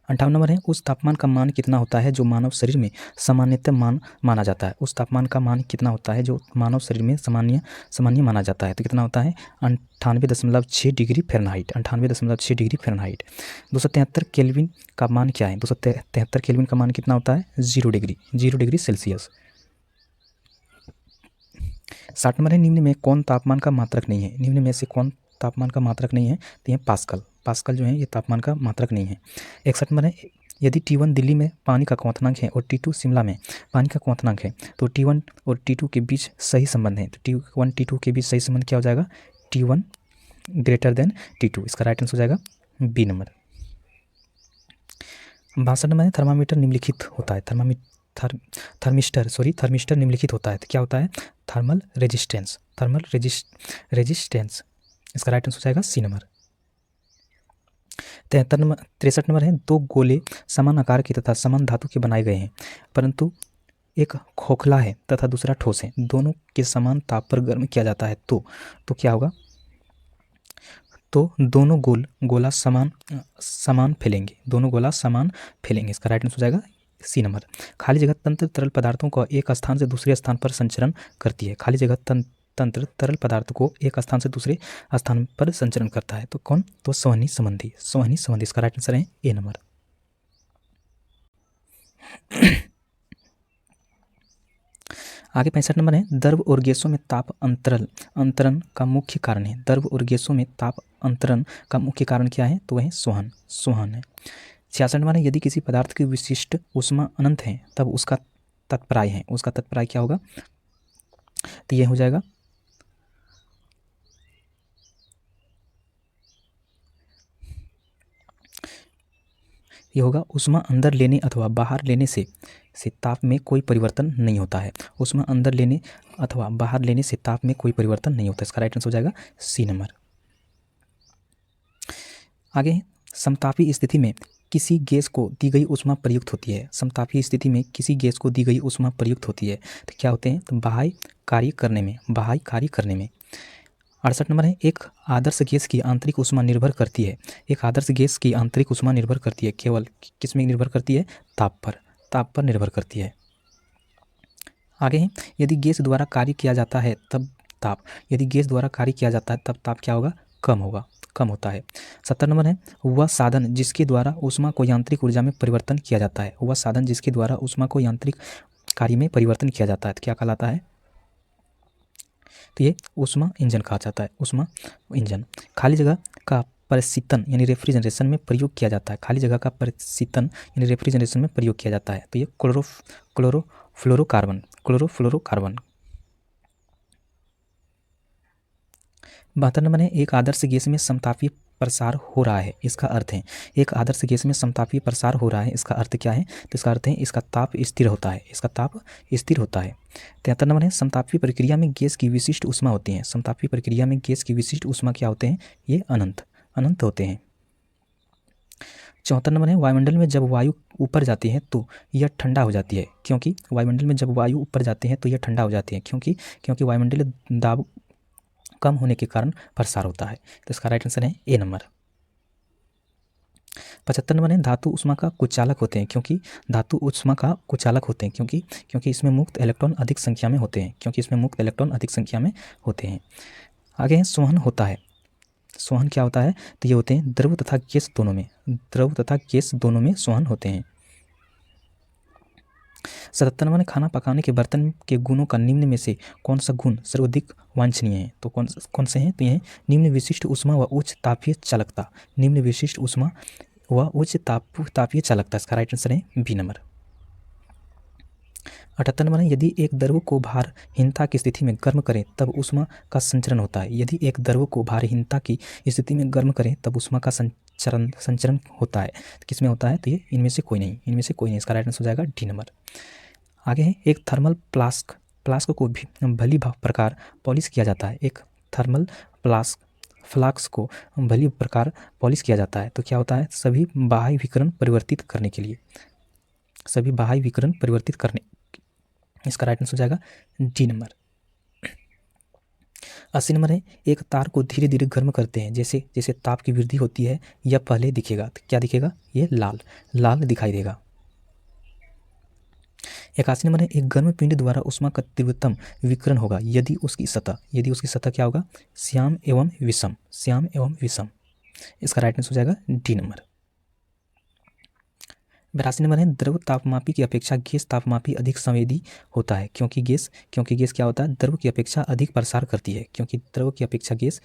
58 नंबर है उस तापमान का मान कितना होता है जो मानव शरीर में सामान्यतः माना जाता है? उस तापमान का मान कितना होता है जो मानव शरीर में सामान्य माना जाता है? तो कितना होता है? 98.6 degree Fahrenheit, 98.6 degree Fahrenheit. 273 kelvin का मान क्या है? 273 केल्विन का मान कितना होता है? 0 डिग्री सेल्सियस। 60 नंबर है निम्न में कौन तापमान का मात्रक नहीं है? निम्न में से कौन तापमान का मात्रक नहीं है? तो ये पास्कल, पास्कल जो है ये तापमान का मात्रक नहीं है। 61 नंबर है यदि T1 दिल्ली में पानी का क्वथनांक है और T2 शिमला में पानी का क्वथनांक है तो T1 और T2 के बीच सही संबंध है, तो T1 T2 के बीच सही संबंध क्या हो जाएगा? T1 greater than T2। इसका राइट आंसर हो जाएगा बी नंबर। 62 नंबर है थर्मामीटर निम्नलिखित होता है, थर्मिस्टर निम्नलिखित होता है, तो क्या होता है? Thermal resistance, resistance. इसका राइट आंसर हो जाएगा सी नंबर। 63 नंबर है दो गोले समान आकार के तथा समान धातु के बनाए गए हैं परंतु एक खोखला है तथा दूसरा ठोस है, दोनों के समान ताप पर गर्म किया जाता है तो क्या होगा? तो दोनों गोला समान फैलेंगे, दोनों गोला समान फैलेंगे। इसका राइट आंसर हो जाएगा सी नंबर। खाली जगह तंत्र तरल पदार्थों को एक स्थान से दूसरे स्थान पर संचरण करती है, खाली जगह तंत्र तरल पदार्थ को एक स्थान से दूसरे स्थान पर संचरण करता है, तो कौन? तो संवहनी संबंधी, संवहनी संबंधी। इसका राइट आंसर है ए नंबर। आगे 65 नंबर है द्रव और गैसों में ताप अंतरण का मुख्य कारण है, द्रव और गैसों में ताप अंतरण का मुख्य कारण क्या है? तो वह सोहन है। 66 नंबर है यदि किसी पदार्थ की विशिष्ट ऊष्मा अनंत है तब उसका तत्पराय है, उसका तत्पराय क्या होगा? तो यह हो जाएगा ये होगा ऊष्मा अंदर लेने अथवा बाहर लेने से ताप में कोई परिवर्तन नहीं होता है, ऊष्मा अंदर लेने अथवा बाहर लेने से ताप में कोई परिवर्तन नहीं होता। इसका राइट आंसर हो जाएगा सी नंबर। आगे समतापी स्थिति में किसी गैस को दी गई ऊष्मा प्रयुक्त होती है। समतापीय स्थिति में किसी गैस को दी गई ऊष्मा प्रयुक्त होती है तो क्या होते हैं? तो बाह्य कार्य करने में। 68 नंबर है, एक आदर्श गैस की आंतरिक ऊष्मा निर्भर करती है। एक आदर्श गैस की आंतरिक ऊष्मा निर्भर करती है केवल किस में निर्भर करती है? ताप पर निर्भर करती है। आगे है, यदि गैस द्वारा कार्य किया जाता है तब ताप, यदि गैस द्वारा कार्य किया जाता है तब ताप क्या होगा? कम होता है। 70 नंबर है, वह साधन जिसके द्वारा ऊष्मा को यांत्रिक ऊर्जा में परिवर्तन किया जाता है। वह साधन जिसके द्वारा ऊष्मा को यांत्रिक कार्य में परिवर्तन किया जाता है तो क्या कहलाता है? तो ये ऊष्मा इंजन कहा जाता है, ऊष्मा इंजन। खाली जगह का परिसीतन यानी रेफ्रिजरेशन में प्रयोग किया जाता है। खाली जगह का परिसीतन यानी रेफ्रिजरेशन में प्रयोग किया जाता है तो ये क्लोरोफ्लोरोकार्बन। 72 नंबर है, एक आदर्श गैस में समतापीय प्रसार हो रहा है। इसका अर्थ है, एक आदर्श गैस में समतापीय प्रसार हो रहा है, इसका अर्थ क्या है? तो इसका अर्थ है इसका ताप स्थिर होता है, 73 नंबर है, समतापीय प्रक्रिया में गैस की विशिष्ट ऊष्मा होती है। समतापीय प्रक्रिया में गैस की विशिष्ट ऊष्मा क्या होते हैं? ये अनंत होते हैं। 74 नंबर है, वायुमंडल में जब वायु ऊपर जाती है तो यह ठंडा हो जाती है। क्योंकि वायुमंडल में जब वायु ऊपर जाती है तो यह ठंडा हो जाती है, क्योंकि वायुमंडलीय दाब कम होने के कारण प्रसार होता है। तो इसका राइट आंसर है ए नंबर। 75 नंबर है, धातु ऊष्मा का कुचालक होते हैं। क्योंकि इसमें मुक्त इलेक्ट्रॉन अधिक संख्या में होते हैं। आगे है, संवहन होता है। संवहन क्या होता है? तो ये होते हैं द्रव तथा गैस दोनों में संवहन होते हैं। 77 नंबर, खाना पकाने के बर्तन के गुणों का निम्न में से कौन सा गुण सर्वाधिक वांछनीय है? तो कौन से हैं? तो ये निम्न विशिष्ट ऊष्मा व उच्च तापीय चालकता। इसका राइट आंसर है बी नंबर। 78 नंबर है, यदि एक द्रव को भारहीनता की स्थिति में गर्म करें तब ऊष्मा का संचरण होता है। यदि एक द्रव को भारहीनता की स्थिति में गर्म करें तब ऊष्मा का संचरण होता है। तो किसमें होता है? तो ये इनमें से कोई नहीं। इसका राइट आंसर हो जाएगा डी नंबर। आगे है, एक थर्मल फ्लास्क को भी भली प्रकार पॉलिश किया जाता है। एक थर्मल फ्लास्क को भली प्रकार पॉलिश किया जाता है तो क्या होता है? सभी बाह्य विकिरण परिवर्तित करने। इसका राइट आंसर हो जाएगा डी नंबर। 80 नंबर है, एक तार को धीरे धीरे गर्म करते हैं। जैसे जैसे ताप की वृद्धि होती है यह पहले दिखेगा। तो क्या दिखेगा? ये लाल दिखाई देगा। 81 नंबर है, एक गर्म पिंड द्वारा ऊष्मा का तीव्रतम विकिरण होगा यदि उसकी सतह क्या होगा? श्याम एवं विषम। इसका राइट आंसर हो जाएगा डी नंबर। 82 नंबर है, द्रव तापमापी की अपेक्षा गैस तापमापी अधिक संवेदी होता है। क्योंकि गैस क्या होता है? द्रव की अपेक्षा अधिक प्रसार करती है। गैस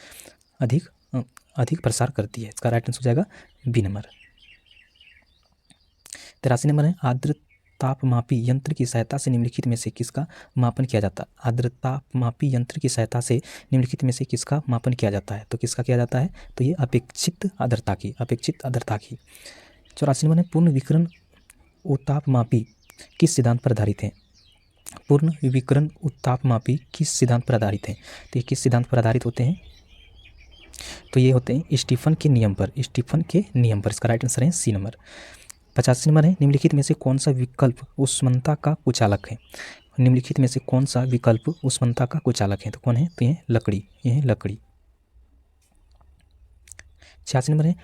अधिक प्रसार करती है। इसका राइट आंसर हो जाएगा बी नंबर। 83 नंबर है, आर्द्र तापमापी यंत्र की सहायता से निम्नलिखित में से किसका मापन किया जाता है? आर्द्र तापमापी यंत्र की सहायता से निम्नलिखित में से किसका मापन किया जाता है? तो किसका किया जाता है? तो ये अपेक्षित आर्द्रता की। 84 नंबर है, पूर्ण विकिरण उत्तापमापी किस सिद्धांत पर आधारित है? तो ये किस सिद्धांत पर आधारित होते हैं? तो ये होते हैं स्टीफन के नियम पर। इसका राइट आंसर है सी नंबर। 85 नंबर है, निम्नलिखित में से कौन सा विकल्प उष्णता का कुचालक है? तो कौन है? तो ये लकड़ी। 86 नंबर है,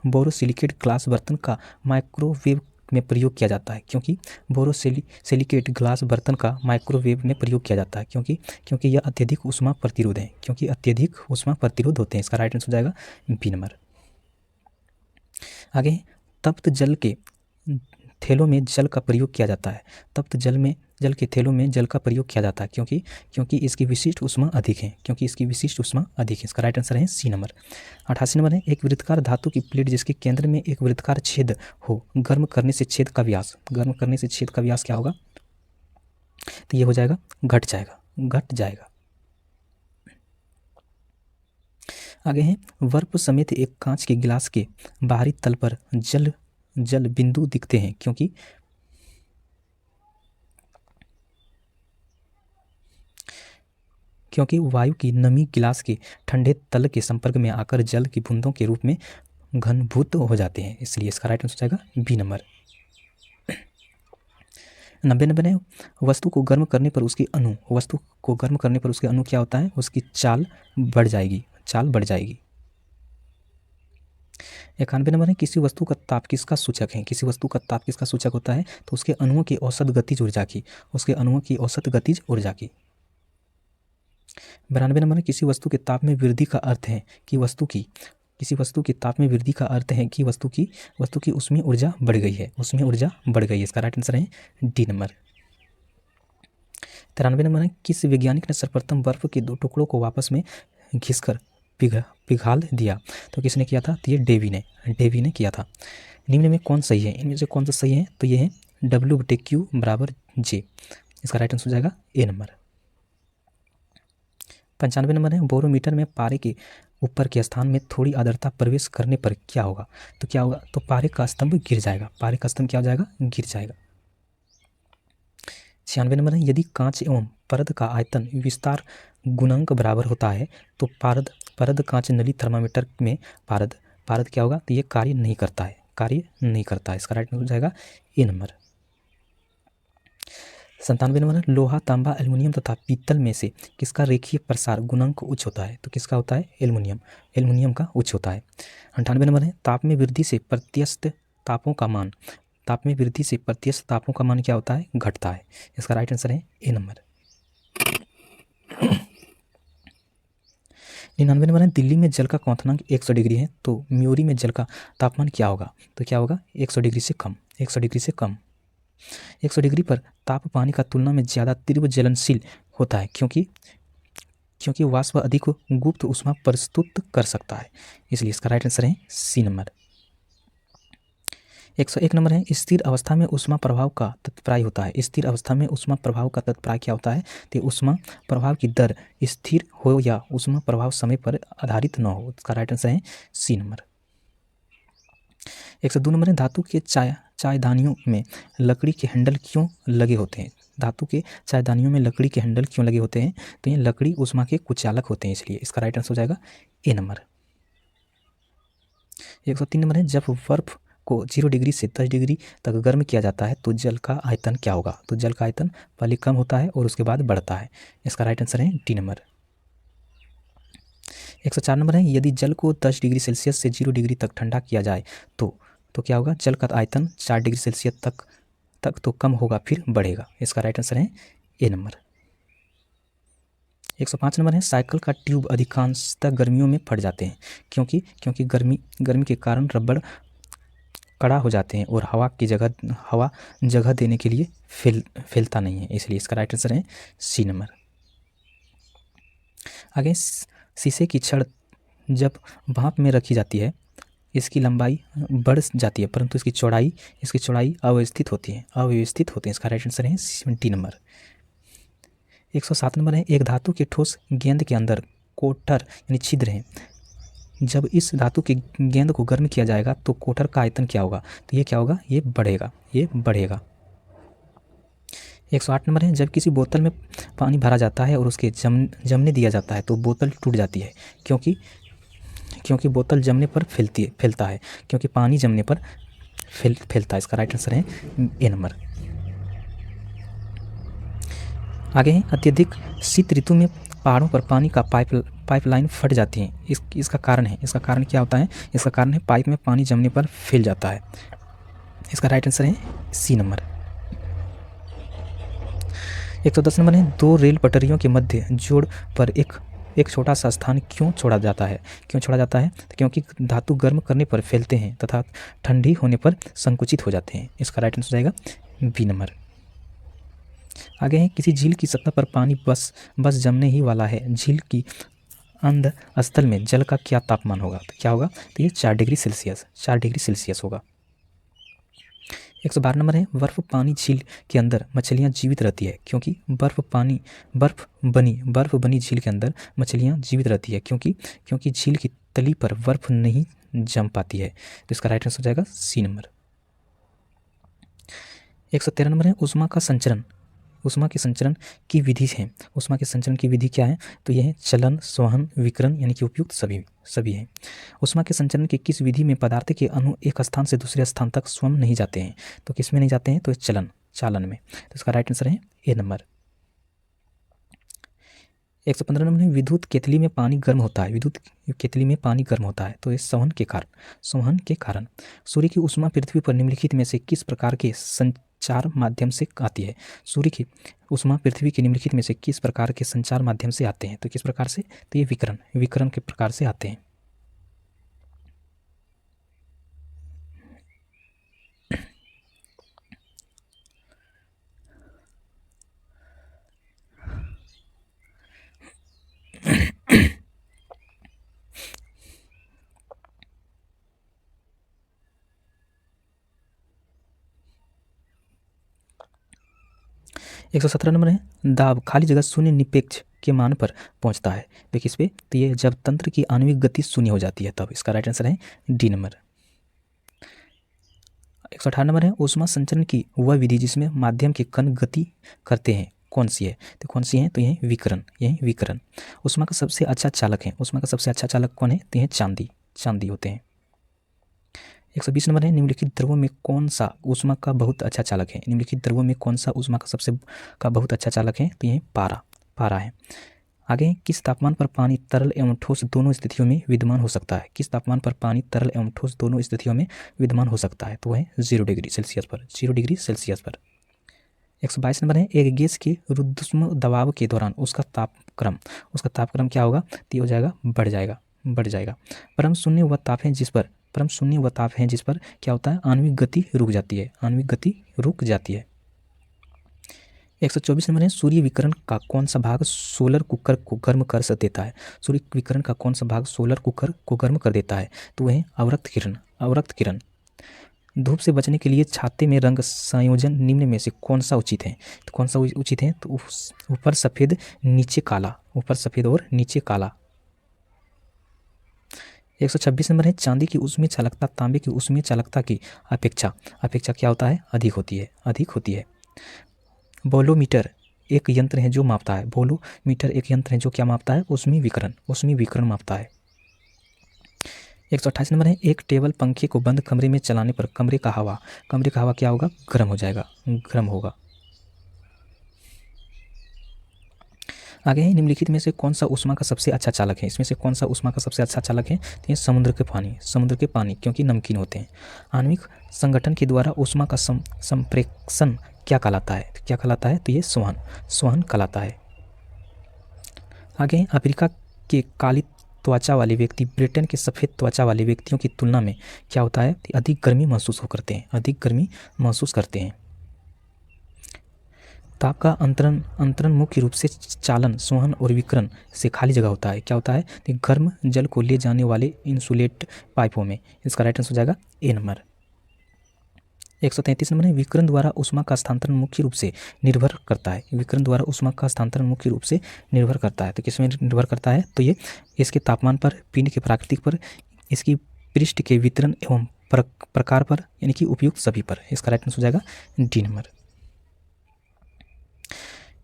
बोरोसिलिकेट ग्लास बर्तन का माइक्रोवेव में प्रयोग किया जाता है। क्योंकि बोरोसिलिकेट ग्लास बर्तन का माइक्रोवेव में प्रयोग किया जाता है क्योंकि यह अत्यधिक ऊष्मा प्रतिरोध है। होते हैं। इसका राइट आंसर हो जाएगा बी नंबर। आगे, तप्त जल के थैलों में जल का प्रयोग किया जाता है। जल के थैलों में जल का प्रयोग किया जाता है क्योंकि इसकी विशिष्ट ऊष्मा अधिक है। इसका राइट आंसर है सी नंबर। 88 नंबर है, एक वृत्ताकार धातु की प्लेट जिसके केंद्र में एक वृत्ताकार छेद हो, गर्म करने से छेद का व्यास क्या होगा? तो ये हो जाएगा घट जाएगा। आगे है, बर्फ समेत एक कांच के गिलास के बाहरी तल पर जल बिंदु दिखते हैं क्योंकि वायु की नमी गिलास के ठंडे तल के संपर्क में आकर जल की बूंदों के रूप में घनीभूत हो जाते हैं, इसलिए इसका राइट आंसर हो जाएगा बी नंबर। 90 वस्तु को गर्म करने पर उसके अणु क्या होता है, उसकी चाल बढ़ जाएगी। 91 नंबर है, किसी वस्तु का ताप किसका सूचक है? किसी वस्तु का ताप किसका सूचक होता है? तो उसके अणुओं की औसत गतिज ऊर्जा की। 92 नंबर है, किसी वस्तु के ताप में वृद्धि का अर्थ है कि वस्तु की उसमें ऊर्जा बढ़ गई है। इसका राइट आंसर है डी नंबर। 93 नंबर है, किस वैज्ञानिक ने सर्वप्रथम बर्फ के 2 टुकड़ों को आपस में घिसकर पिघाल दिया? तो किसने किया था? तो ये डेवी ने किया था। निम्न में कौन सही है? इनमें से कौन सा सही है? तो ये है W/Q = J। इसका राइट आंसर हो जाएगा ए नंबर। 95 नंबर है, बोरोमीटर में पारे के ऊपर के स्थान में थोड़ी आर्द्रता प्रवेश करने पर क्या होगा? तो पारे का स्तंभ गिर जाएगा। क्या हो जाएगा? गिर जाएगा। 96 नंबर है, यदि कांच एवं परद का आयतन विस्तार गुणांक बराबर होता है तो परद कांच नली थर्मामीटर में पारद क्या होगा? तो ये कार्य नहीं करता है। इसका राइट आंसर हो जाएगा ए नंबर। 97 नंबर है, लोहा, तांबा, एल्युमिनियम तथा पीतल में से किसका रेखीय प्रसार गुणांक उच्च होता है? तो किसका होता है? एल्युमिनियम का उच्च होता है। 98 नंबर है, ताप में वृद्धि से प्रत्यस्थ तापों का मान क्या होता है? घटता है। इसका राइट आंसर है ए नंबर। 99 नंबर है, दिल्ली में जल का क्वथनांक 100 डिग्री है तो म्यूरी में जल का तापमान क्या होगा? तो क्या होगा? 100 डिग्री से कम। 100 डिग्री पर ताप पानी का तुलना में ज़्यादा तीव्र ज्वलनशील होता है क्योंकि वाष्प अधिक गुप्त ऊष्मा प्रस्तुत कर सकता है, इसलिए इसका राइट आंसर है सी नंबर। 101 नंबर है, स्थिर अवस्था में ऊष्मा प्रभाव का तात्पर्य होता है। स्थिर अवस्था में ऊष्मा प्रभाव का तात्पर्य क्या होता है? तो ऊष्मा प्रभाव की दर स्थिर हो या ऊष्मा प्रभाव समय पर आधारित न हो। इसका राइट आंसर है सी नंबर। 102 नंबर है, धातु के चायदानियों में लकड़ी के हैंडल क्यों लगे होते हैं? तो ये लकड़ी ऊष्मा के कुचालक होते हैं, इसलिए इसका राइट आंसर हो जाएगा ए नंबर। 103 नंबर है, जब बर्फ को 0 डिग्री से 10 डिग्री तक गर्म किया जाता है तो जल का आयतन क्या होगा? तो जल का आयतन पहले कम होता है और उसके बाद बढ़ता है। इसका राइट आंसर है डी नंबर। 104 नंबर है, यदि जल को 10 डिग्री सेल्सियस से 0 डिग्री तक ठंडा किया जाए तो क्या होगा? जल का आयतन 4 डिग्री सेल्सियस तक तो कम होगा फिर बढ़ेगा। इसका राइट आंसर है ए नंबर। 105 नंबर है, साइकिल का ट्यूब अधिकांशतः गर्मियों में फट जाते हैं क्योंकि गर्मी के कारण रबड़ कड़ा हो जाते हैं और हवा जगह देने के लिए फैलता नहीं है, इसलिए इसका राइट आंसर है सी नंबर। आगे, शीशे की छड़ जब भाप में रखी जाती है इसकी लंबाई बढ़ जाती है परंतु इसकी चौड़ाई अव्यवस्थित होती है। इसका राइट आंसर है डी नंबर। 107 नंबर है, एक धातु के ठोस गेंद के अंदर कोटर यानी छिद्र है। जब इस धातु के गेंद को गर्म किया जाएगा तो कोटर का आयतन क्या होगा? तो ये क्या होगा? ये बढ़ेगा। 108 नंबर है, जब किसी बोतल में पानी भरा जाता है और उसके जमने दिया जाता है तो बोतल टूट जाती है क्योंकि बोतल जमने पर फैलता है क्योंकि पानी जमने पर फैलता है। इसका राइट आंसर है ए नंबर। आगे है, अत्यधिक शीत ऋतु में पहाड़ों पर पानी का पाइपलाइन फट जाती है। इसका कारण क्या होता है? इसका कारण है पाइप में पानी जमने पर फैल जाता है। इसका राइट आंसर है सी नंबर। 110 नंबर है, 2 रेल पटरियों के मध्य जोड़ पर एक छोटा सा स्थान क्यों छोड़ा जाता है? तो क्योंकि धातु गर्म करने पर फैलते हैं तथा ठंडी होने पर संकुचित हो जाते हैं। इसका राइट आंसर जाएगा बी नंबर। आगे है, किसी झील की सतह पर पानी बस जमने ही वाला है। झील की अंध स्थल में जल का क्या तापमान होगा? तो क्या होगा? तो ये 4 डिग्री सेल्सियस होगा। 112 नंबर है, बर्फ पानी झील के अंदर मछलियाँ जीवित रहती है क्योंकि बर्फ बनी झील के अंदर मछलियाँ जीवित रहती है क्योंकि झील की तली पर बर्फ नहीं जम पाती है। तो इसका राइट आंसर हो जाएगा सी नंबर। 113 नंबर है, ऊष्मा का संचरण ऊष्मा के संचरण की विधि है। ऊष्मा के संचरण की विधि क्या है? तो यह है चलन, संवहन, विकिरण यानी कि उपयुक्त सभी हैं। ऊष्मा के संचरण की किस विधि में पदार्थ के अणु एक स्थान से दूसरे स्थान तक स्वयं नहीं जाते हैं? तो किस में नहीं जाते हैं? तो चालन में। तो इसका राइट आंसर है ए नंबर। 115 नंबर है विद्युत केतली में पानी गर्म होता है। विद्युत केतली में पानी गर्म होता है तो ये संवहन के कारण। सूर्य की ऊष्मा पृथ्वी पर निम्नलिखित में से किस प्रकार के संचार माध्यम से आती है? सूर्य की ऊष्मा पृथ्वी के निम्नलिखित में से किस प्रकार के संचार माध्यम से आते हैं? तो किस प्रकार से? तो ये विकिरण के प्रकार से आते हैं। एक सौ 17 नंबर है दाब खाली जगह शून्य निरपेक्ष के मान पर पहुंचता है। तो किस पे? तो ये जब तंत्र की आणविक गति शून्य हो जाती है तब। इसका राइट आंसर है डी नंबर। 118 नंबर है ऊष्मा संचरण की वह विधि जिसमें माध्यम के कण गति करते हैं कौन सी है? तो कौन सी है? तो यह विकिरण। ऊष्मा का सबसे अच्छा चालक है। ऊष्मा का सबसे अच्छा चालक कौन है? तो यह चांदी होते हैं। 120 नंबर है निम्नलिखित द्रवों में कौन सा ऊष्मा का बहुत अच्छा चालक है? निम्नलिखित द्रवों में कौन सा ऊष्मा का बहुत अच्छा चालक है? तो यह पारा है। आगे किस तापमान पर पानी तरल एवं ठोस दोनों स्थितियों में विद्यमान हो सकता है? किस तापमान पर पानी तरल एवं ठोस दोनों स्थितियों में विद्यमान हो सकता है? तो वह 0 डिग्री सेल्सियस पर। 122 नंबर है एक गैस के रुद्धुष्म दबाव के दौरान उसका तापक्रम क्या होगा? तो हो जाएगा बढ़ जाएगा। परम शून्य वह ताप है जिस पर क्या होता है? आणविक गति रुक जाती है। 124 नंबर है सूर्य विकिरण का कौन सा भाग सोलर कुकर को गर्म कर देता है? सूर्य विकिरण का कौन सा भाग सोलर कुकर को गर्म कर देता है? तो वह है अवरक्त किरण। धूप से बचने के लिए छाते में रंग संयोजन निम्न में से कौन सा उचित है? तो कौन सा उचित है? तो ऊपर सफ़ेद और नीचे काला। 126 नंबर है चांदी की ऊष्मीय चालकता तांबे की ऊष्मीय चालकता की अपेक्षा क्या होता है? अधिक होती है। बोलोमीटर एक यंत्र है जो मापता है। बोलोमीटर एक यंत्र है जो क्या मापता है? ऊष्मीय विकिरण मापता है। 128 नंबर है एक टेबल पंखे को बंद कमरे में चलाने पर कमरे का हवा क्या होगा? गर्म होगा। आगे है निम्नलिखित में से कौन सा ऊष्मा का सबसे अच्छा चालक है? इसमें से कौन सा ऊष्मा का सबसे अच्छा चालक है? तो ये समुद्र के पानी क्योंकि नमकीन होते हैं। आणविक संगठन के द्वारा ऊष्मा का संप्रेषण क्या कहलाता है? तो ये संवहन कहलाता है। आगे अफ्रीका के काली त्वचा वाले व्यक्ति ब्रिटेन के सफ़ेद त्वचा वाले व्यक्तियों की तुलना में क्या होता है? अधिक गर्मी महसूस करते हैं। ताप का अंतरण मुख्य रूप से चालन, संवहन और विकिरण से खाली जगह होता है। क्या होता है? तो गर्म जल को ले जाने वाले इंसुलेट पाइपों में। इसका राइट आंसर हो जाएगा ए नंबर। 133 नंबर है विकिरण द्वारा ऊष्मा का हस्तांतरण मुख्य रूप से निर्भर करता है। तो किसमें निर्भर करता है? तो ये इसके तापमान पर, पिंड के प्राकृतिक पर, इसकी पृष्ठ के वितरण एवं प्रकार पर यानी कि उपयुक्त सभी पर। इसका राइट आंसर हो जाएगा डी नंबर।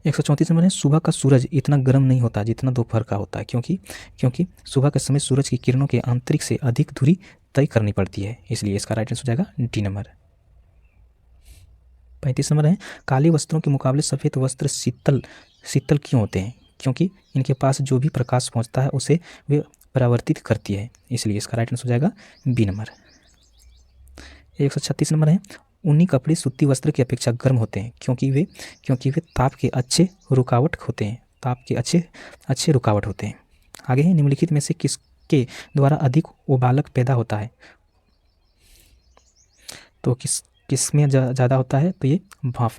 134 नंबर है सुबह का सूरज इतना गर्म नहीं होता जितना दोपहर का होता है क्योंकि सुबह के समय सूरज की किरणों के आंतरिक से अधिक दूरी तय करनी पड़ती है, इसलिए इसका राइट आंसर हो जाएगा डी नंबर। 35 नंबर है काले वस्त्रों के मुकाबले सफ़ेद वस्त्र शीतल क्यों होते हैं? क्योंकि इनके पास जो भी प्रकाश पहुंचता है उसे वे परावर्तित करती है, इसलिए इसका राइट आंसर हो जाएगा बी नंबर। 136 नंबर है ऊनी कपड़े सूती वस्त्र की अपेक्षा गर्म होते हैं क्योंकि वे ताप के अच्छे रुकावट होते हैं। आगे है निम्नलिखित में से किसके द्वारा अधिक उबालक पैदा होता है? तो किस में ज़्यादा होता है? तो ये भाप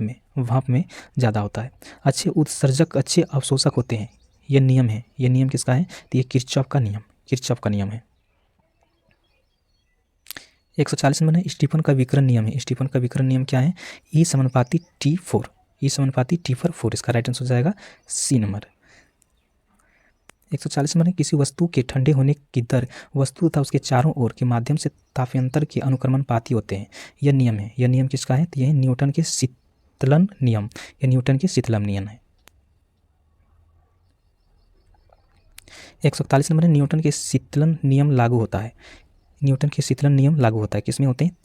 में ज़्यादा होता है। अच्छे उत्सर्जक अच्छे अवशोषक होते हैं, यह नियम किसका है? तो ये किरचॉफ का नियम है। 140 नंबर है स्टीफन का विकिरण नियम क्या है? ई समानुपाती T4 4। इसका राइट आंसर हो जाएगा सी नंबर। 140 नंबर है किसी वस्तु के ठंडे होने की दर वस्तु तथा उसके चारों ओर के माध्यम से तापांतर के अनुक्रमण पाती होते हैं, यह नियम किसका है? तो यह न्यूटन के शीतलन नियम, ये न्यूटन के शीतलन नियम है। 141 नंबर है न्यूटन के शीतलन नियम लागू होता है। न्यूटन के शीतलन नियम लागू होता है किसमें होते हैं?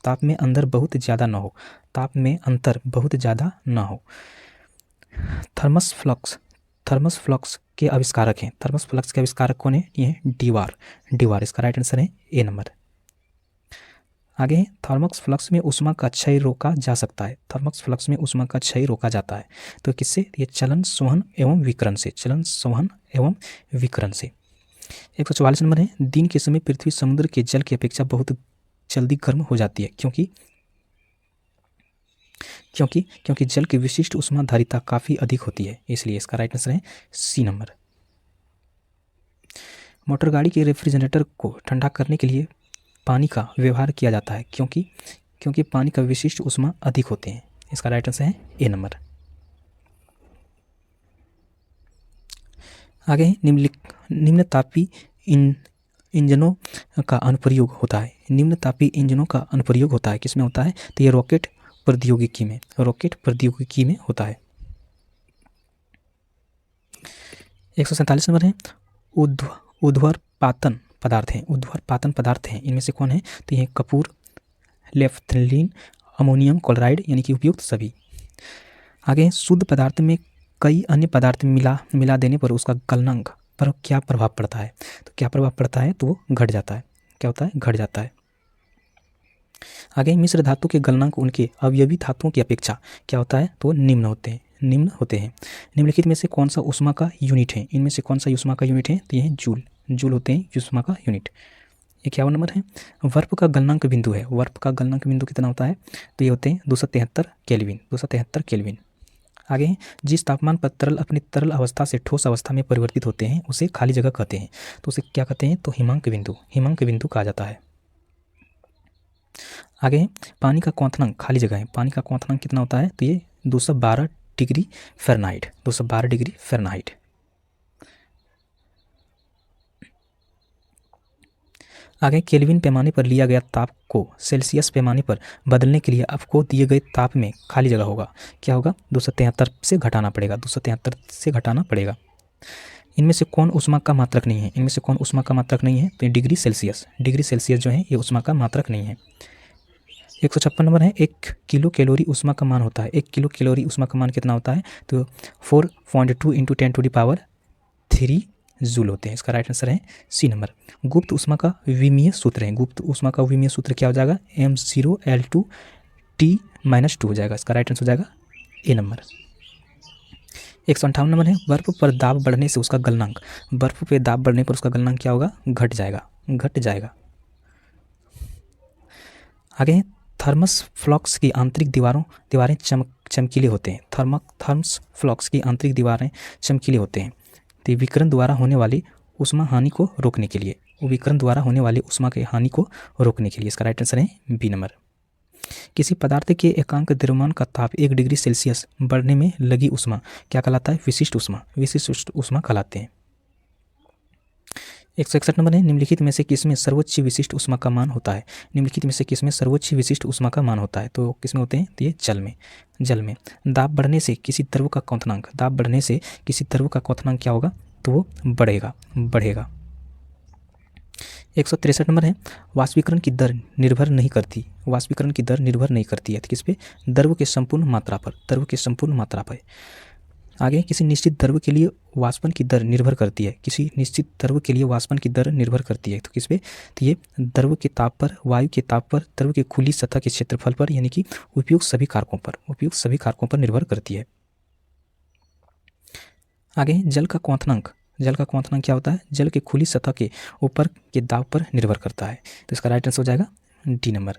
ताप में अंतर बहुत ज़्यादा ना हो, ताप में अंतर बहुत ज़्यादा ना हो। थर्मस फ्लक्स के आविष्कारक हैं। थर्मस फ्लक्स के आविष्कारक कौन है? ये है डीवार। इसका राइट आंसर है ए नंबर। आगे है थर्मस फ्लक्स में ऊष्मा का क्षय रोका जा सकता है। थर्मस फ्लक्स में ऊष्मा का क्षय रोका जाता है तो किससे? ये चलन संवहन एवं विकिरण से। 144 नंबर है दिन के समय पृथ्वी समुद्र के जल की अपेक्षा बहुत जल्दी गर्म हो जाती है क्योंकि जल की विशिष्ट ऊष्मा धारिता काफ़ी अधिक होती है, इसलिए इसका राइट आंसर है सी नंबर। मोटर गाड़ी के रेफ्रिजरेटर को ठंडा करने के लिए पानी का व्यवहार किया जाता है क्योंकि पानी का विशिष्ट ऊष्मा अधिक होते हैं, इसका राइट आंसर है ए नंबर। आगे निम्न तापी इंजनों का अनुप्रयोग होता है। निम्न तापी इंजनों का अनुप्रयोग होता है किसमें होता है? तो ये रॉकेट प्रौद्योगिकी में होता है। 147 नंबर है ऊर्ध्वपातन पदार्थ हैं इनमें से कौन है? तो ये कपूर, नेफ्थलीन, अमोनियम क्लोराइड यानी कि उपयुक्त सभी। आगे शुद्ध पदार्थ में कई अन्य पदार्थ मिला देने पर उसका गलनांक पर क्या प्रभाव पड़ता है? तो क्या प्रभाव पड़ता है? तो वो घट जाता है। क्या होता है? घट जाता है। आगे मिश्र धातु के गलनांक उनके अवयवी धातुओं की अपेक्षा क्या होता है? तो निम्न होते हैं। निम्नलिखित में से कौन सा ऊष्मा का यूनिट है? इनमें से कौन सा ऊष्मा का यूनिट है? तो ये जूल होते हैं ऊष्मा का यूनिट। 51 नंबर है वाष्प का गलनांक बिंदु है। वाष्प का गलनांक बिंदु कितना होता है? तो ये होते हैं 273 केल्विन। आगे जिस तापमान पर तरल अपनी तरल अवस्था से ठोस अवस्था में परिवर्तित होते हैं उसे खाली जगह कहते हैं। तो उसे क्या कहते हैं? तो हिमांक बिंदु कहा जाता है। आगे पानी का क्वथनांक खाली जगह है। पानी का क्वथनांक कितना होता है? तो ये 212 डिग्री फ़ारेनहाइट। आगे केल्विन पैमाने पर लिया गया ताप को सेल्सियस पैमाने पर बदलने के लिए आपको दिए गए ताप में खाली जगह होगा। क्या होगा? 273 से घटाना पड़ेगा। इनमें से कौन ऊष्मा का मात्रक नहीं है? तो डिग्री सेल्सियस जो है ये ऊष्मा का मात्रक नहीं है। 156 नंबर है 1 किलो कैलोरी ऊष्मा का मान होता है। 1 किलो कैलोरी ऊष्मा का मान कितना होता है? तो 4.2 × 10⁻³ जूल होते हैं। इसका राइट आंसर है सी नंबर। गुप्त ऊष्मा का विमीय सूत्र क्या हो जाएगा? M0L2T-2 हो जाएगा। इसका राइट आंसर हो जाएगा ए नंबर। 158 नंबर है बर्फ पे दाब बढ़ने पर उसका गलनांक क्या होगा? घट जाएगा। आगे थर्मस फ्लक्स की आंतरिक दीवारें चमकीले होते हैं। थर्मस फ्लक्स की आंतरिक दीवारें चमकीले होते हैं तो विकिरण द्वारा होने वाली ऊष्मा हानि को रोकने के लिए इसका राइट आंसर है बी नंबर। किसी पदार्थ के एकांक द्रव्यमान का ताप 1 डिग्री सेल्सियस बढ़ने में लगी ऊष्मा क्या कहलाता है? विशिष्ट ऊष्मा कहलाते हैं। 161 नंबर है निम्नलिखित में से किसमें सर्वोच्च विशिष्ट ऊष्मा का मान होता है? तो किसमें होते हैं? तो ये जल में। दाब बढ़ने से किसी द्रव का क्वथनांक क्या होगा? तो वो बढ़ेगा। 163 नंबर है वाष्पीकरण की दर निर्भर नहीं करती है तो किस पे? द्रव के संपूर्ण मात्रा पर। आगे किसी निश्चित द्रव के लिए वाष्पन की दर निर्भर करती है। तो किस पे? तो ये द्रव के ताप पर, वायु के ताप पर, द्रव के खुली सतह के क्षेत्रफल पर यानी कि उपयुक्त सभी कारकों पर निर्भर करती है। आगे जल का क्वथनांक क्या होता है? जल के खुली सतह के ऊपर के दाब पर निर्भर करता है तो इसका राइट आंसर हो जाएगा डी नंबर।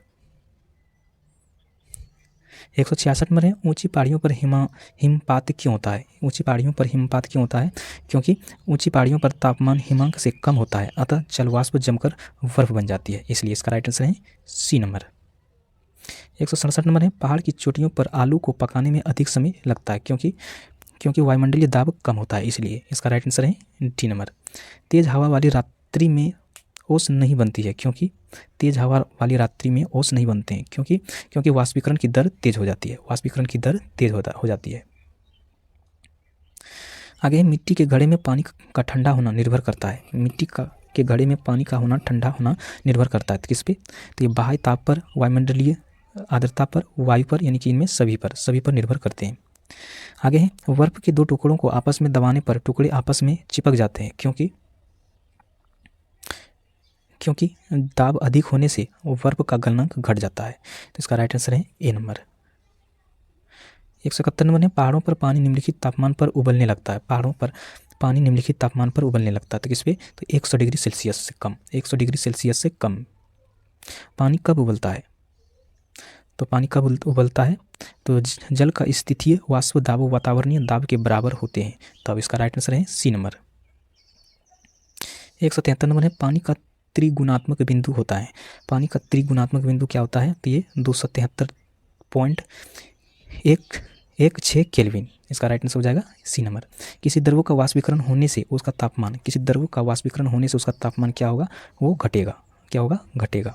166 नंबर है ऊंची पहाड़ियों पर हिमपात क्यों होता है? क्योंकि ऊंची पहाड़ियों पर तापमान हिमांक से कम होता है अतः जलवाष्प जमकर बर्फ बन जाती है, इसलिए इसका राइट आंसर है सी नंबर। 167 नंबर है पहाड़ की चोटियों पर आलू को पकाने में अधिक समय लगता है क्योंकि वायुमंडलीय दाब कम होता है, इसलिए इसका राइट आंसर है डी नंबर। तेज हवा वाली रात्रि में ओस नहीं बनती है, क्योंकि तेज हवा वाली रात्रि में ओस नहीं बनते हैं, क्योंकि वाष्पीकरण की दर तेज हो जाती है, वाष्पीकरण की दर तेज हो जाती है। आगे मिट्टी के घड़े में पानी का ठंडा होना निर्भर करता है, मिट्टी के घड़े में पानी का होना ठंडा होना निर्भर करता है किस पे? तो ये बाह्य ताप पर, वायुमंडलीय आर्द्रता पर, वायु पर, यानी कि इनमें सभी पर निर्भर करते हैं। आगे है बर्फ के दो टुकड़ों को आपस में दबाने पर टुकड़े आपस में चिपक जाते हैं, क्योंकि दाब अधिक होने से बर्फ का गलनांक घट जाता है। तो इसका राइट आंसर है ए नंबर। 171 नंबर है पहाड़ों पर पानी निम्नलिखित तापमान पर उबलने लगता है, पहाड़ों पर पानी निम्नलिखित तापमान पर उबलने लगता है। तो किस पे? तो 100 डिग्री सेल्सियस से कम, 100 डिग्री सेल्सियस से कम। पानी कब उबलता है? तो पानी कब उबलता है? तो जल का स्थितीय वाष्प दाब वातावरणीय दाब के बराबर होते हैं। तो अब इसका राइट आंसर है सी नंबर। 173 नंबर है पानी का त्रिगुणात्मक बिंदु होता है, पानी का त्रिगुणात्मक बिंदु क्या होता है? तो ये 273.116 केल्विन। इसका राइट आंसर हो जाएगा सी नंबर। किसी द्रव का वाष्पीकरण होने से उसका तापमान, किसी द्रव का वाष्पीकरण होने से उसका तापमान क्या होगा? वो घटेगा। क्या होगा? घटेगा।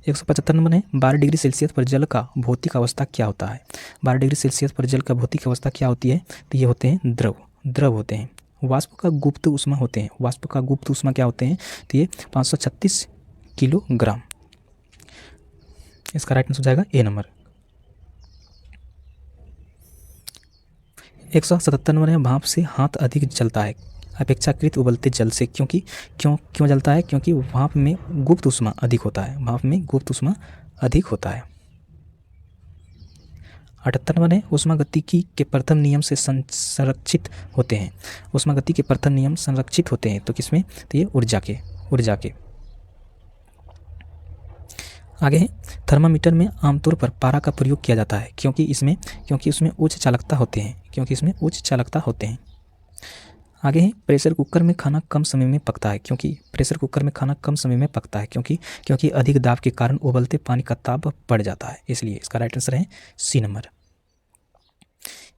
175 नंबर है 12 डिग्री सेल्सियस पर जल का भौतिक अवस्था क्या होता है? 12 डिग्री सेल्सियस पर जल का भौतिक अवस्था क्या होती है? तो ये होते हैं द्रव होते हैं। वाष्प का गुप्त ऊष्मा होते हैं, वाष्प का गुप्त ऊष्मा क्या होते हैं? तो ये 536 किलोग्राम। इसका राइट आंसर हो जाएगा ए नंबर। 177 नंबर है भाप से हाथ अधिक जलता है अपेक्षाकृत उबलते जल से, क्यों जलता है? क्योंकि भाप में गुप्त ऊष्मा अधिक होता है, भाप में गुप्त ऊष्मा अधिक होता है। 78 नंबर है ऊष्मागतिकी के प्रथम नियम से संरक्षित होते हैं, ऊष्मागति के प्रथम नियम संरक्षित होते हैं। तो किसमें? तो ये ऊर्जा के। आगे है थर्मामीटर में आमतौर पर पारा का प्रयोग किया जाता है, क्योंकि उसमें उच्च चालकता होते हैं, आगे है प्रेशर कुकर में खाना कम समय में पकता है, क्योंकि अधिक दाब के कारण उबलते पानी का ताप बढ़ जाता है, इसलिए इसका राइट आंसर है सी नंबर।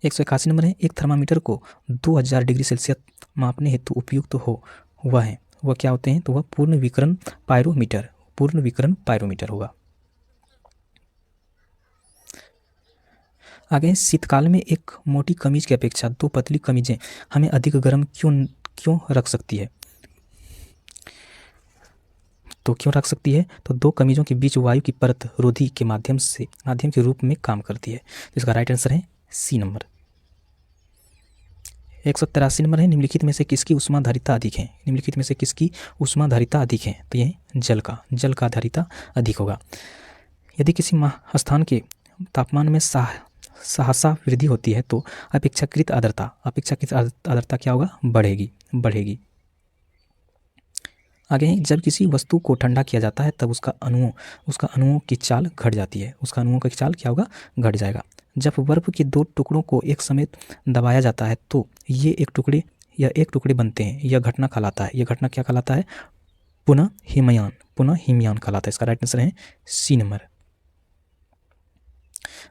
181 नंबर है एक थर्मामीटर को 2000 डिग्री सेल्सियस मापने हेतु उपयुक्त हो वह क्या होते हैं? तो वह पूर्ण विकिरण पायरोमीटर होगा। आगे शीतकाल में एक मोटी कमीज की अपेक्षा दो पतली कमीजें हमें अधिक गर्म क्यों रख सकती है? तो क्यों रख सकती है? तो दो कमीजों के बीच वायु की परत रोधी के माध्यम के रूप में काम करती है। तो इसका राइट आंसर है सी नंबर। 183 नंबर है निम्नलिखित में से किसकी ऊष्माधारिता अधिक है? तो ये जल का धारिता अधिक होगा। यदि किसी स्थान के तापमान में सहसा वृद्धि होती है तो अपेक्षाकृत आर्द्रता क्या होगा? बढ़ेगी। आगे जब किसी वस्तु को ठंडा किया जाता है तब उसका अणुओं की चाल घट जाती है, उसका अणुओं की चाल क्या होगा? घट जाएगा। जब बर्फ के दो टुकड़ों को एक समय दबाया जाता है तो ये एक टुकड़े बनते हैं, यह घटना क्या कहलाता है? पुनः हिमयान कहलाता है। इसका राइट आंसर है सी नंबर।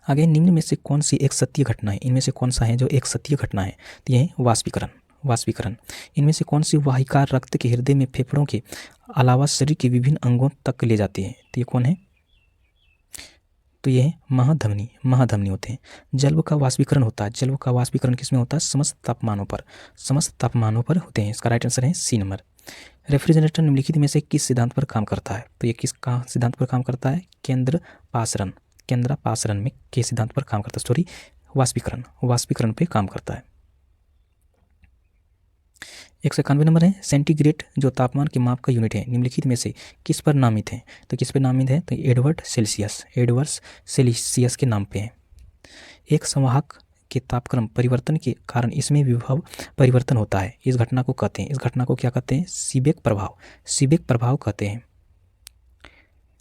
आगे निम्न में से कौन सी एक सत्य घटना है? इनमें से कौन सा है जो एक सत्य घटना है? तो यह है वाष्पीकरण। इनमें से कौन सी वाहिका रक्त के हृदय में फेफड़ों के अलावा शरीर के विभिन्न अंगों तक ले जाती है? तो ये कौन है? तो ये है महाधमनी होते हैं। जल का वाष्पीकरण होता है, जल का वाष्पीकरण किसमें होता है? समस्त तापमानों पर होते हैं। इसका राइट आंसर है सी नंबर। रेफ्रिजरेटर निम्नलिखित में से किस सिद्धांत पर काम करता है? तो ये किसका सिद्धांत पर काम करता है? केंद्रापासरण में के सिद्धांत पर काम करता है, वाष्पीकरण पे काम करता है। 191 नंबर है सेंटीग्रेड जो तापमान के माप का यूनिट है निम्नलिखित में से किस पर नामित है? तो किस पर नामित है? तो एडवर्ड सेल्सियस के नाम पे है। एक संवाहक के तापक्रम परिवर्तन के कारण इसमें विभव परिवर्तन होता है, इस घटना को क्या कहते हैं? सीबेक प्रभाव कहते हैं।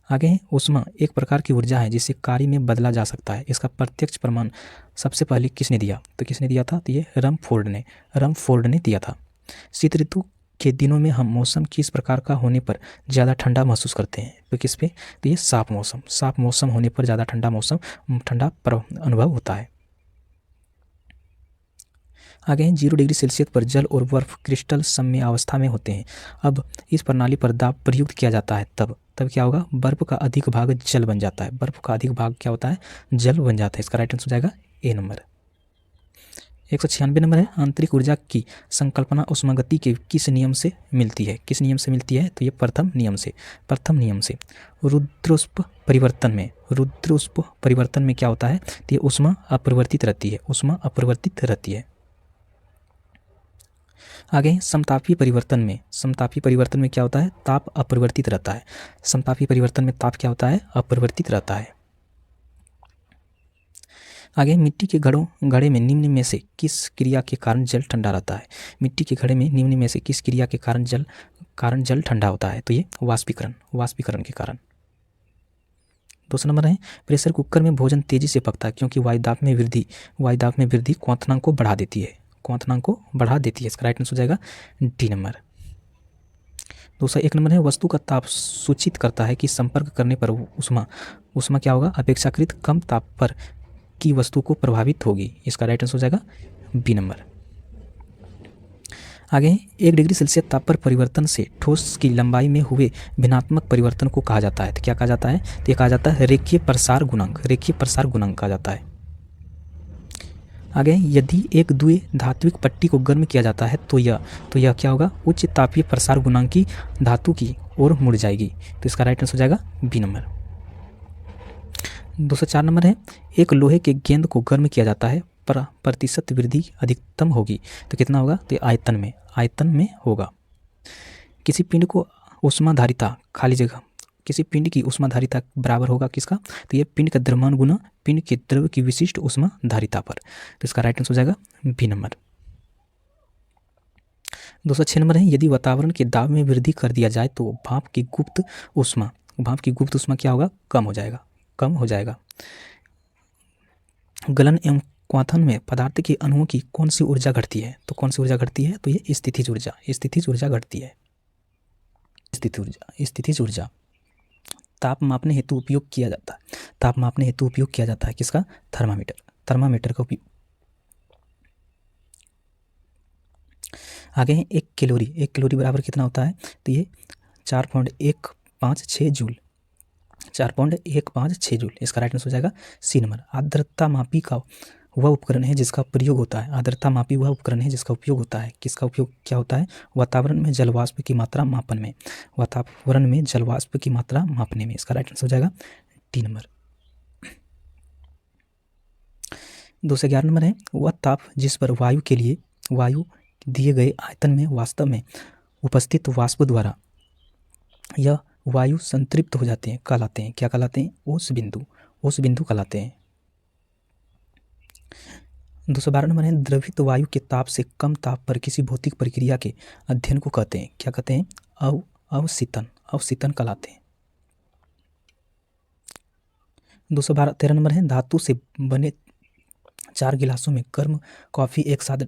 आगे है ऊष्मा एक प्रकार की ऊर्जा है जिसे कार्य में बदला जा सकता है, इसका प्रत्यक्ष प्रमाण सबसे पहले किसने दिया? तो किसने दिया था? तो ये रमफोर्ड ने दिया था। शीत ऋतु के दिनों में हम मौसम किस प्रकार का होने पर ज़्यादा ठंडा महसूस करते हैं? तो किस पे? तो ये साफ मौसम होने पर ज़्यादा ठंडा अनुभव होता है। आगे हैं 0 डिग्री सेल्सियस पर जल और बर्फ क्रिस्टल समन्वय अवस्था में होते हैं। अब इस प्रणाली पर दाब प्रयुक्त किया जाता है तब क्या होगा, बर्फ का अधिक भाग जल बन जाता है। बर्फ का अधिक भाग क्या होता है, जल बन जाता है। इसका राइट आंसर हो जाएगा ए नंबर। 196 नंबर है आंतरिक ऊर्जा की संकल्पना उष्मागति के किस नियम से मिलती है? किस नियम से मिलती है? तो ये प्रथम नियम से। रुद्रोष्प परिवर्तन में क्या होता है, तो ये ऊष्मा अपरिवर्तित रहती है। आगे समतापीय परिवर्तन में क्या होता है, ताप अपरिवर्तित रहता है। समतापीय परिवर्तन में ताप क्या होता है, अपरिवर्तित रहता है। आगे मिट्टी के घड़े में निम्न में से किस क्रिया के कारण जल ठंडा रहता है? मिट्टी के घड़े में निम्न में से किस क्रिया के कारण जल ठंडा होता है? तो ये वाष्पीकरण के कारण। दूसरा नंबर है प्रेशर कुकर में भोजन तेजी से पकता है क्योंकि वायुदाब में वृद्धि क्वथनांक को बढ़ा देती है। इसका राइट आंसर हो जाएगा डी नंबर। दूसरा 1 नंबर है वस्तु का ताप सूचित करता है कि संपर्क करने पर ऊष्मा क्या होगा, अपेक्षाकृत कम ताप पर की वस्तु को प्रभावित होगी। इसका राइट आंसर हो जाएगा बी नंबर। आगे 1 डिग्री सेल्सियस ताप पर परिवर्तन से ठोस की लंबाई में हुए भिन्नात्मक परिवर्तन को कहा जाता है। तो क्या कहा जाता है, तो ये कहा जाता है रेखीय प्रसार गुणांक कहा जाता है। आगे यदि एक द्वि धात्विक पट्टी को गर्म किया जाता है तो यह क्या होगा, उच्च तापीय प्रसार गुणांक की धातु की ओर मुड़ जाएगी। तो इसका राइट आंसर हो जाएगा बी नंबर। 204 नंबर है एक लोहे के गेंद को गर्म किया जाता है पर प्रतिशत वृद्धि अधिकतम होगी तो कितना होगा, तो आयतन में होगा। किसी पिंड की ऊष्माधारिता बराबर होगा किसका, तो ये पिंड का द्रव्यमान गुना पिंड के द्रव्य की विशिष्ट ऊष्माधारिता पर। तो इसका राइट आंसर हो जाएगा बी नंबर। 206 नंबर है यदि वातावरण के दाब में वृद्धि कर दिया जाए तो भाप की गुप्त ऊष्मा क्या होगा, कम हो जाएगा। गलन एवं क्वथन में पदार्थ के अणुओं की कौन सी ऊर्जा घटती है, तो ये स्थितिज ऊर्जा घटती है। स्थितिज ऊर्जा ताप मापने हेतु उपयोग किया जाता है किसका, थर्मामीटर का उपयोग। आगे है 1 कैलोरी बराबर कितना होता है, तो ये 4.156 जूल। 4.156 जूल। इसका राइट आंसर हो जाएगा सी नंबर। आर्द्रता मापी वह उपकरण है जिसका प्रयोग होता है। किसका उपयोग क्या होता है, वातावरण में जलवाष्प की मात्रा मापने में। इसका राइट आंसर हो जाएगा डी नंबर। 211 नंबर है वह ताप जिस पर वायु दिए गए आयतन में वास्तव में उपस्थित वाष्प द्वारा यह वायु संतृप्त हो जाते हैं कहलाते हैं, क्या कहलाते हैं, ओस बिंदु कहलाते हैं। 212 नंबर है द्रवित वायु के ताप से कम ताप पर किसी भौतिक प्रक्रिया के अध्ययन को कहते हैं, क्या कहते हैं, अवसितन कहलाते हैं। 213 नंबर है धातु से बने 4 गिलासों में गर्म कॉफी एक साथ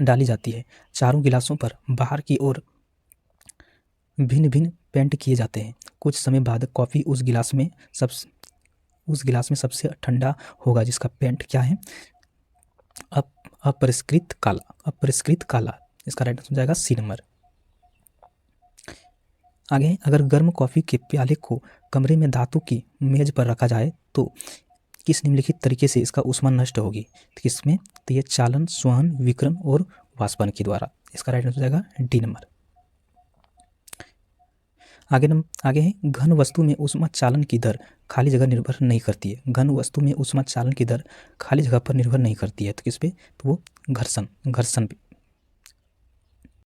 डाली जाती है। चारों गिलासों पर बाहर की ओर भिन्न पेंट किए जाते हैं। कुछ समय बाद कॉफी उस गिलास में सबसे ठंडा होगा जिसका पेंट क्या है, अपरिष्कृत काला। इसका राइट आंसर हो जाएगा सी नंबर। आगे अगर गर्म कॉफी के प्याले को कमरे में धातु की मेज पर रखा जाए तो किस निम्नलिखित तरीके से इसका ऊष्मा नष्ट होगी, तो किसमें, तो ये चालन, स्वहन, विकिरण और वाष्पन के द्वारा। इसका राइट आंसर हो जाएगा डी नंबर। आगे है घन वस्तु में ऊष्मा चालन की दर खाली जगह निर्भर नहीं करती है। घन वस्तु में ऊष्मा चालन की दर खाली जगह पर निर्भर नहीं करती है, तो किस पे, तो वो घर्षण